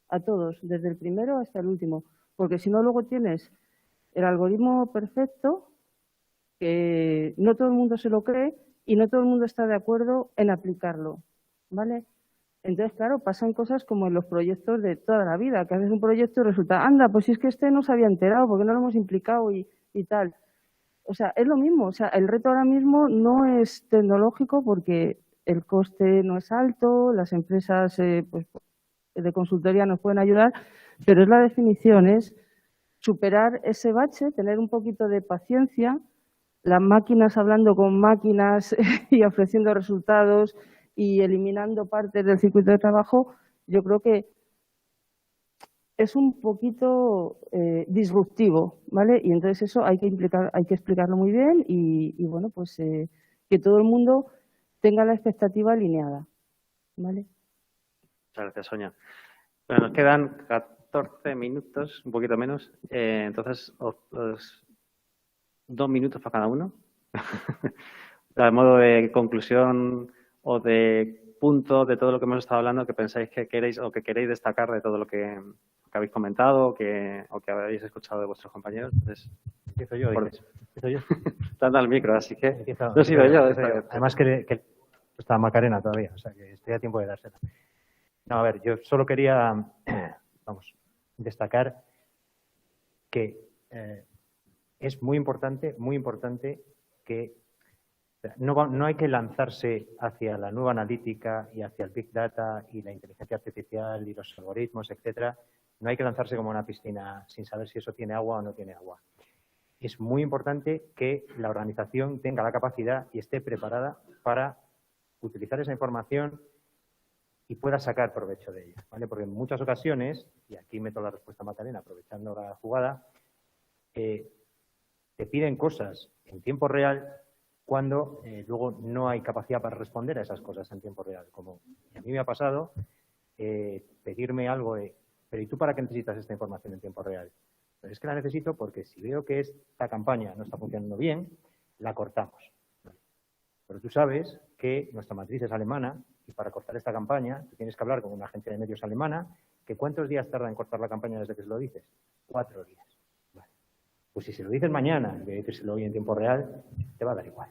a todos, desde el primero hasta el último. Porque si no, luego tienes el algoritmo perfecto que no todo el mundo se lo cree y no todo el mundo está de acuerdo en aplicarlo, ¿vale? Entonces, claro, pasan cosas como en los proyectos de toda la vida, que haces un proyecto y resulta, anda, pues si es que este no se había enterado, porque no lo hemos implicado y tal. O sea, es lo mismo. O sea, el reto ahora mismo no es tecnológico porque el coste no es alto, las empresas pues, de consultoría nos pueden ayudar, pero es la definición, es superar ese bache, tener un poquito de paciencia, las máquinas hablando con máquinas y ofreciendo resultados y eliminando partes del circuito de trabajo. Yo creo que es un poquito disruptivo, ¿vale? Y entonces eso hay que explicarlo muy bien y bueno, pues que todo el mundo tenga la expectativa alineada, ¿vale? Muchas gracias, Sonia. Bueno, nos quedan 14 minutos, un poquito menos. Entonces, 2 minutos para cada uno. A modo de conclusión o de punto de todo lo que hemos estado hablando, que pensáis que queréis o que queréis destacar de todo lo que habéis comentado o que habéis escuchado de vuestros compañeros. Entonces, empiezo yo. Empiezo yo. Están al micro, así que no he sido yo. Además que está Macarena todavía, o sea que estoy a tiempo de dársela. No, a ver, yo solo quería, destacar que es muy importante que no hay que lanzarse hacia la nueva analítica y hacia el Big Data y la inteligencia artificial y los algoritmos, etcétera. No hay que lanzarse como una piscina sin saber si eso tiene agua o no tiene agua. Es muy importante que la organización tenga la capacidad y esté preparada para utilizar esa información y puedas sacar provecho de ella, ¿vale? Porque en muchas ocasiones, y aquí meto la respuesta a Magdalena aprovechando la jugada, te piden cosas en tiempo real cuando luego no hay capacidad para responder a esas cosas en tiempo real. Como a mí me ha pasado pedirme algo de, pero ¿y tú para qué necesitas esta información en tiempo real? Pero es que la necesito porque si veo que esta campaña no está funcionando bien, la cortamos. Pero tú sabes que nuestra matriz es alemana y para cortar esta campaña tú tienes que hablar con una agencia de medios alemana que ¿cuántos días tarda en cortar la campaña desde que se lo dices? 4 días. Vale. Pues si se lo dices mañana, en vez de decírselo hoy en tiempo real, te va a dar igual.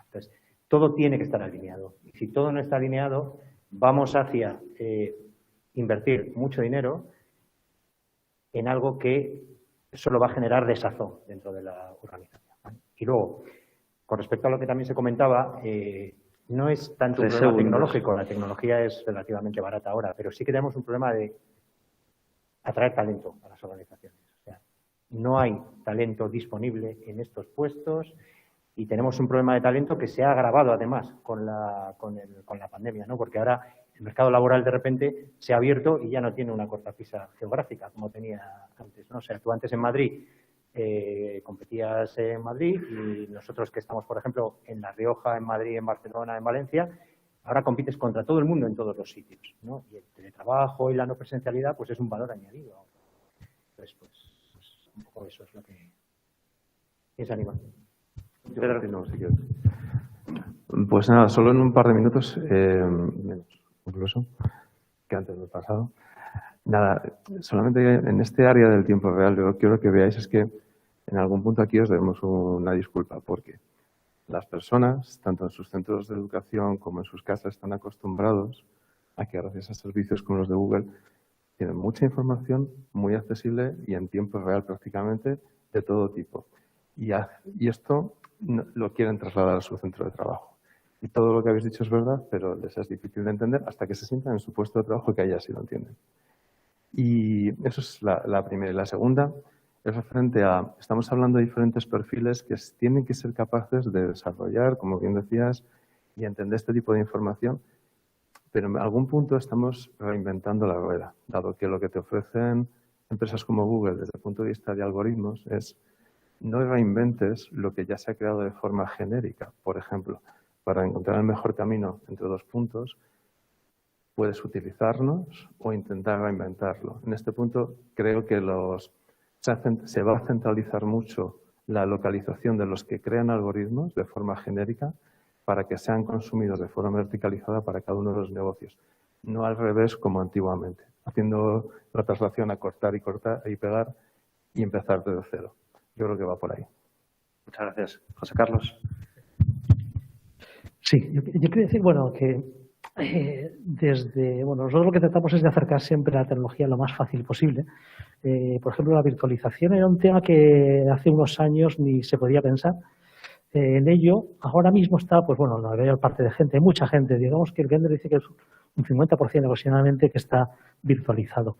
Entonces, todo tiene que estar alineado. Y si todo no está alineado, vamos hacia invertir mucho dinero en algo que solo va a generar desazón dentro de la organización, ¿vale? Y luego, con respecto a lo que también se comentaba, no es tanto un problema tecnológico, la tecnología es relativamente barata ahora, pero sí que tenemos un problema de atraer talento a las organizaciones. O sea, no hay talento disponible en estos puestos y tenemos un problema de talento que se ha agravado además con la pandemia, ¿no? Porque ahora el mercado laboral de repente se ha abierto y ya no tiene una cortapisa geográfica como tenía antes, ¿no? O sea, tú antes en Madrid competías en Madrid y nosotros que estamos, por ejemplo, en La Rioja, en Madrid, en Barcelona, en Valencia, ahora compites contra todo el mundo en todos los sitios, ¿no? Y el teletrabajo y la no presencialidad pues es un valor añadido. Entonces, pues un poco eso es lo que piensa Aníbal. Pedro, no, si quieres. Pues nada, solo en un par de minutos, menos incluso, que antes del pasado. Nada, solamente en este área del tiempo real, yo quiero que veáis es que en algún punto aquí os debemos una disculpa, porque las personas, tanto en sus centros de educación como en sus casas, están acostumbrados a que gracias a servicios como los de Google tienen mucha información muy accesible y en tiempo real prácticamente de todo tipo. Y esto lo quieren trasladar a su centro de trabajo. Y todo lo que habéis dicho es verdad, pero les es difícil de entender hasta que se sientan en su puesto de trabajo y que ahí sí lo entienden. Y eso es la primera. Y la segunda es referente a, estamos hablando de diferentes perfiles que tienen que ser capaces de desarrollar, como bien decías, y entender este tipo de información, pero en algún punto estamos reinventando la rueda, dado que lo que te ofrecen empresas como Google desde el punto de vista de algoritmos es no reinventes lo que ya se ha creado de forma genérica. Por ejemplo, para encontrar el mejor camino entre dos puntos, puedes utilizarnos o intentar reinventarlo. En este punto creo que se va a centralizar mucho la localización de los que crean algoritmos de forma genérica para que sean consumidos de forma verticalizada para cada uno de los negocios. No al revés como antiguamente, haciendo la traslación a cortar y pegar y empezar desde cero. Yo creo que va por ahí. Muchas gracias. José Carlos. Sí, yo quería decir, bueno, que nosotros lo que tratamos es de acercar siempre la tecnología lo más fácil posible. Por ejemplo, la virtualización era un tema que hace unos años ni se podía pensar en ello. Ahora mismo está, pues bueno, la mayor parte de gente, mucha gente, digamos que el vendor dice que es un 50% aproximadamente que está virtualizado.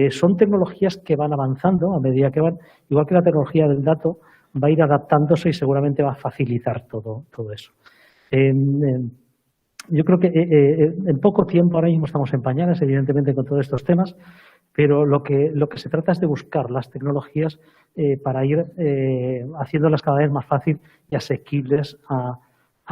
Son tecnologías que van avanzando a medida que van, igual que la tecnología del dato, va a ir adaptándose y seguramente va a facilitar todo eso. Yo creo que en poco tiempo, ahora mismo estamos en pañales, evidentemente, con todos estos temas, pero lo que se trata es de buscar las tecnologías para ir haciéndolas cada vez más fácil y asequibles a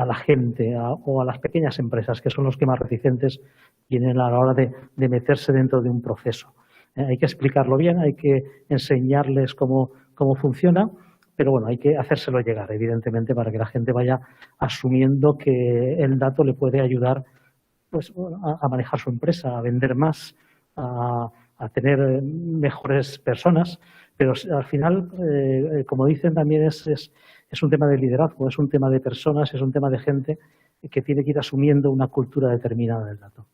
la gente o a las pequeñas empresas, que son los que más reticentes tienen a la hora de meterse dentro de un proceso. Hay que explicarlo bien, hay que enseñarles cómo funciona, pero bueno, hay que hacérselo llegar, evidentemente, para que la gente vaya asumiendo que el dato le puede ayudar pues, a manejar su empresa, a vender más, a tener mejores personas, pero al final, como dicen, también es un tema de liderazgo, es un tema de personas, es un tema de gente que tiene que ir asumiendo una cultura determinada del dato.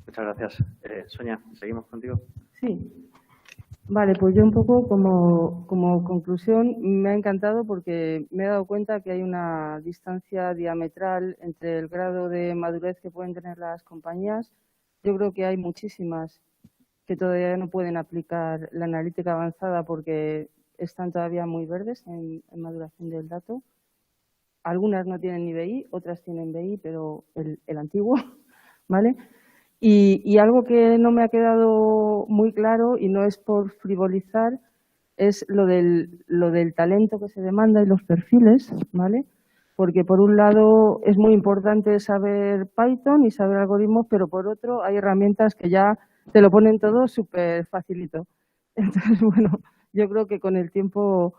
Muchas gracias. Sonia, ¿seguimos contigo? Sí. Vale, pues yo un poco como conclusión me ha encantado porque me he dado cuenta que hay una distancia diametral entre el grado de madurez que pueden tener las compañías. Yo creo que hay muchísimas que todavía no pueden aplicar la analítica avanzada porque están todavía muy verdes en maduración del dato. Algunas no tienen ni BI, otras tienen BI, pero el antiguo. ¿vale? Y algo que no me ha quedado muy claro, y no es por frivolizar, es lo del talento que se demanda y los perfiles, ¿vale? Porque por un lado es muy importante saber Python y saber algoritmos, pero por otro hay herramientas que ya te lo ponen todo súper facilito. Entonces, bueno, yo creo que con el tiempo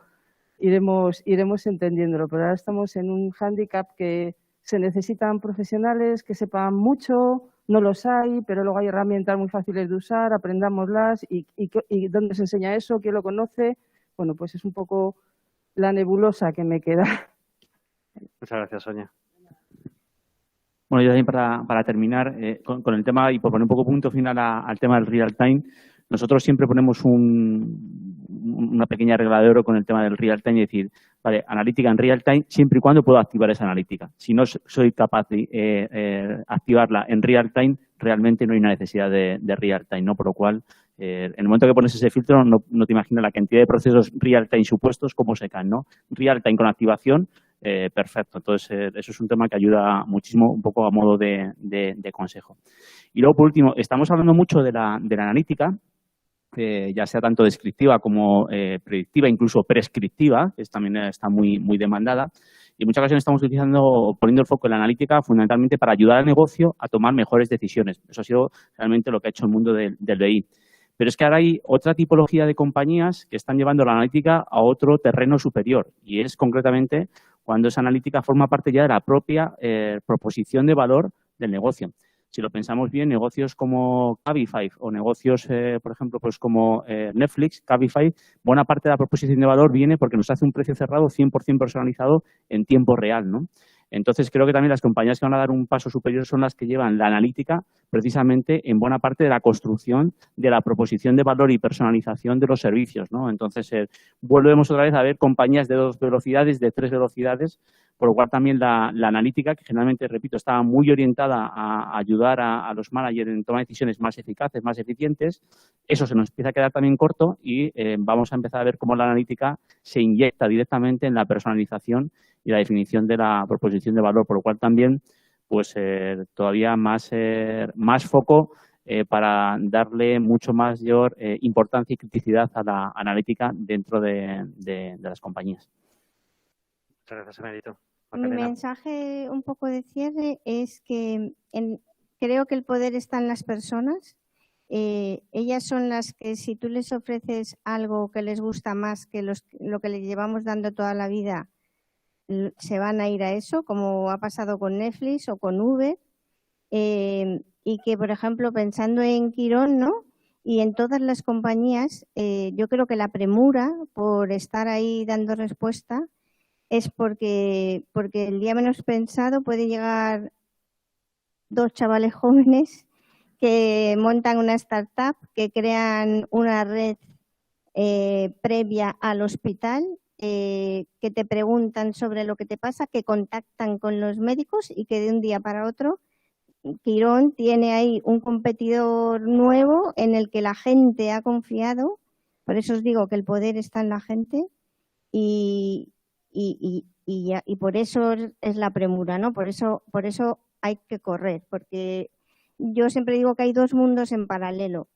iremos entendiéndolo, pero ahora estamos en un hándicap que se necesitan profesionales que sepan mucho, no los hay, pero luego hay herramientas muy fáciles de usar, aprendámoslas y dónde se enseña eso, quién lo conoce. Bueno, pues es un poco la nebulosa que me queda. Muchas gracias, Sonia. Bueno, yo también para terminar con el tema y por poner un poco punto final al tema del real time, nosotros siempre ponemos una pequeña regla de oro con el tema del real time y decir, vale, analítica en real time siempre y cuando puedo activar esa analítica. Si no soy capaz de activarla en real time, realmente no hay una necesidad de real time, ¿no? Por lo cual, en el momento que pones ese filtro, no te imaginas la cantidad de procesos real time supuestos, cómo se caen, ¿no? Real time con activación, perfecto. Entonces, eso es un tema que ayuda muchísimo, un poco a modo de consejo. Y luego, por último, estamos hablando mucho de la analítica, ya sea tanto descriptiva como predictiva, incluso prescriptiva, que también está muy demandada. Y en muchas ocasiones estamos poniendo el foco en la analítica fundamentalmente para ayudar al negocio a tomar mejores decisiones. Eso ha sido realmente lo que ha hecho el mundo del BI. Pero es que ahora hay otra tipología de compañías que están llevando la analítica a otro terreno superior, y es concretamente cuando esa analítica forma parte ya de la propia proposición de valor del negocio. Si lo pensamos bien, negocios como Cabify o negocios, por ejemplo, pues como Netflix, Cabify, buena parte de la proposición de valor viene porque nos hace un precio cerrado 100% personalizado en tiempo real, ¿no? Entonces, creo que también las compañías que van a dar un paso superior son las que llevan la analítica precisamente en buena parte de la construcción de la proposición de valor y personalización de los servicios, ¿no? Entonces, volvemos otra vez a ver compañías de 2 velocidades, de 3 velocidades, por lo cual también la analítica, que generalmente, repito, estaba muy orientada a ayudar a los managers en tomar decisiones más eficaces, más eficientes, eso se nos empieza a quedar también corto y vamos a empezar a ver cómo la analítica se inyecta directamente en la personalización y la definición de la proposición de valor, por lo cual también pues todavía más foco para darle mucho mayor importancia y criticidad a la analítica dentro de las compañías. Muchas gracias, Emérito. Mi mensaje un poco de cierre es que creo que el poder está en las personas. Ellas son las que, si tú les ofreces algo que les gusta más que lo que les llevamos dando toda la vida, se van a ir a eso, como ha pasado con Netflix o con Uber. Y que, por ejemplo, pensando en Quirón, ¿no? Y en todas las compañías, yo creo que la premura por estar ahí dando respuesta es porque el día menos pensado puede llegar 2 chavales jóvenes que montan una startup, que crean una red previa al hospital, que te preguntan sobre lo que te pasa, que contactan con los médicos y que de un día para otro Quirón tiene ahí un competidor nuevo en el que la gente ha confiado. Por eso os digo que el poder está en la gente y por eso es la premura, ¿no? Por eso hay que correr, porque yo siempre digo que hay 2 mundos en paralelo.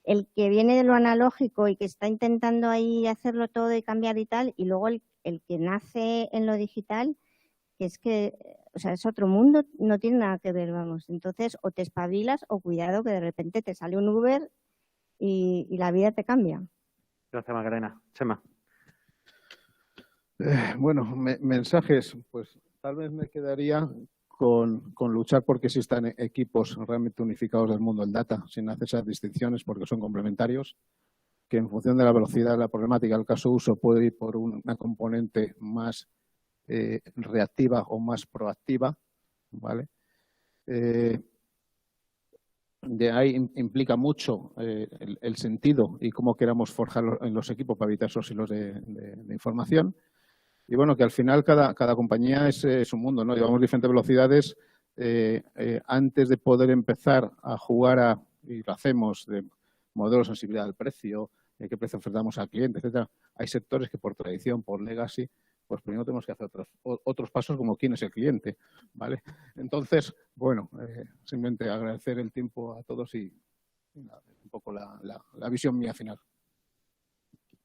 El que viene de lo analógico y que está intentando ahí hacerlo todo y cambiar y tal, y luego el que nace en lo digital, que es que, o sea, es otro mundo, no tiene nada que ver, vamos. Entonces, o te espabilas o cuidado que de repente te sale un Uber y la vida te cambia. Gracias, Magdalena. Chema. Bueno, mensajes, pues tal vez me quedaría con luchar porque existan equipos realmente unificados del mundo del data, sin hacer esas distinciones porque son complementarios, que en función de la velocidad de la problemática, el caso uso puede ir por una componente más reactiva o más proactiva, ¿vale? De ahí implica mucho el sentido y cómo queramos forjar en los equipos para evitar esos hilos de información. Y bueno, que al final cada compañía es un mundo, ¿no? Llevamos diferentes velocidades. Antes de poder empezar a jugar y lo hacemos, de modelo de sensibilidad al precio, qué precio ofertamos al cliente, etcétera, hay sectores que por tradición, por legacy, pues primero tenemos que hacer otros pasos como quién es el cliente, ¿vale? Entonces, bueno, simplemente agradecer el tiempo a todos y nada, un poco la visión mía final.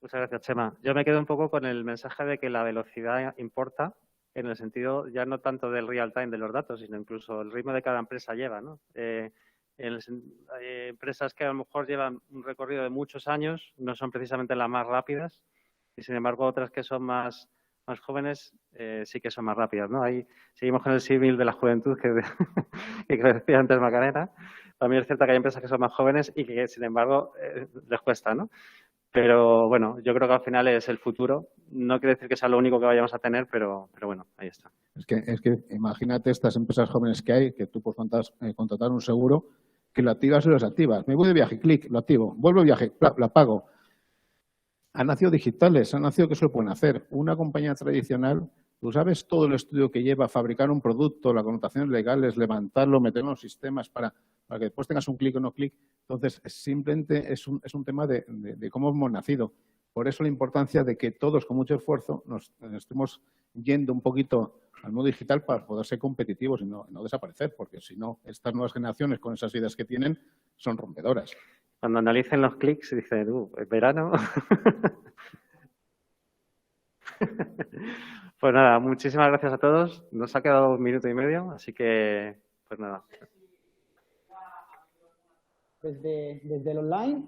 Muchas gracias, Chema. Yo me quedo un poco con el mensaje de que la velocidad importa, en el sentido ya no tanto del real time de los datos, sino incluso el ritmo de cada empresa lleva, ¿no? Hay empresas que a lo mejor llevan un recorrido de muchos años, no son precisamente las más rápidas, y sin embargo otras que son más jóvenes sí que son más rápidas, ¿no? Ahí seguimos con el símil de la juventud que decía antes Macarena. También es cierto que hay empresas que son más jóvenes y que sin embargo les cuesta, ¿no? Pero bueno, yo creo que al final es el futuro. No quiere decir que sea lo único que vayamos a tener, pero bueno, ahí está. Es que imagínate estas empresas jóvenes que hay, que tú puedes contratar un seguro, que lo activas y lo desactivas. Me voy de viaje, clic, lo activo. Vuelvo de viaje, lo apago. Han nacido digitales, han nacido que eso lo pueden hacer. Una compañía tradicional, tú sabes todo el estudio que lleva a fabricar un producto, las connotaciones legales, levantarlo, meterlo en los sistemas para que después tengas un clic o no clic. Entonces, simplemente es un tema de cómo hemos nacido. Por eso la importancia de que todos, con mucho esfuerzo, nos estemos yendo un poquito al mundo digital para poder ser competitivos y no desaparecer, porque si no, estas nuevas generaciones con esas ideas que tienen son rompedoras. Cuando analicen los clics dicen, ¿es verano? Pues nada, muchísimas gracias a todos. Nos ha quedado 1 minuto y medio, así que, pues nada. Desde el online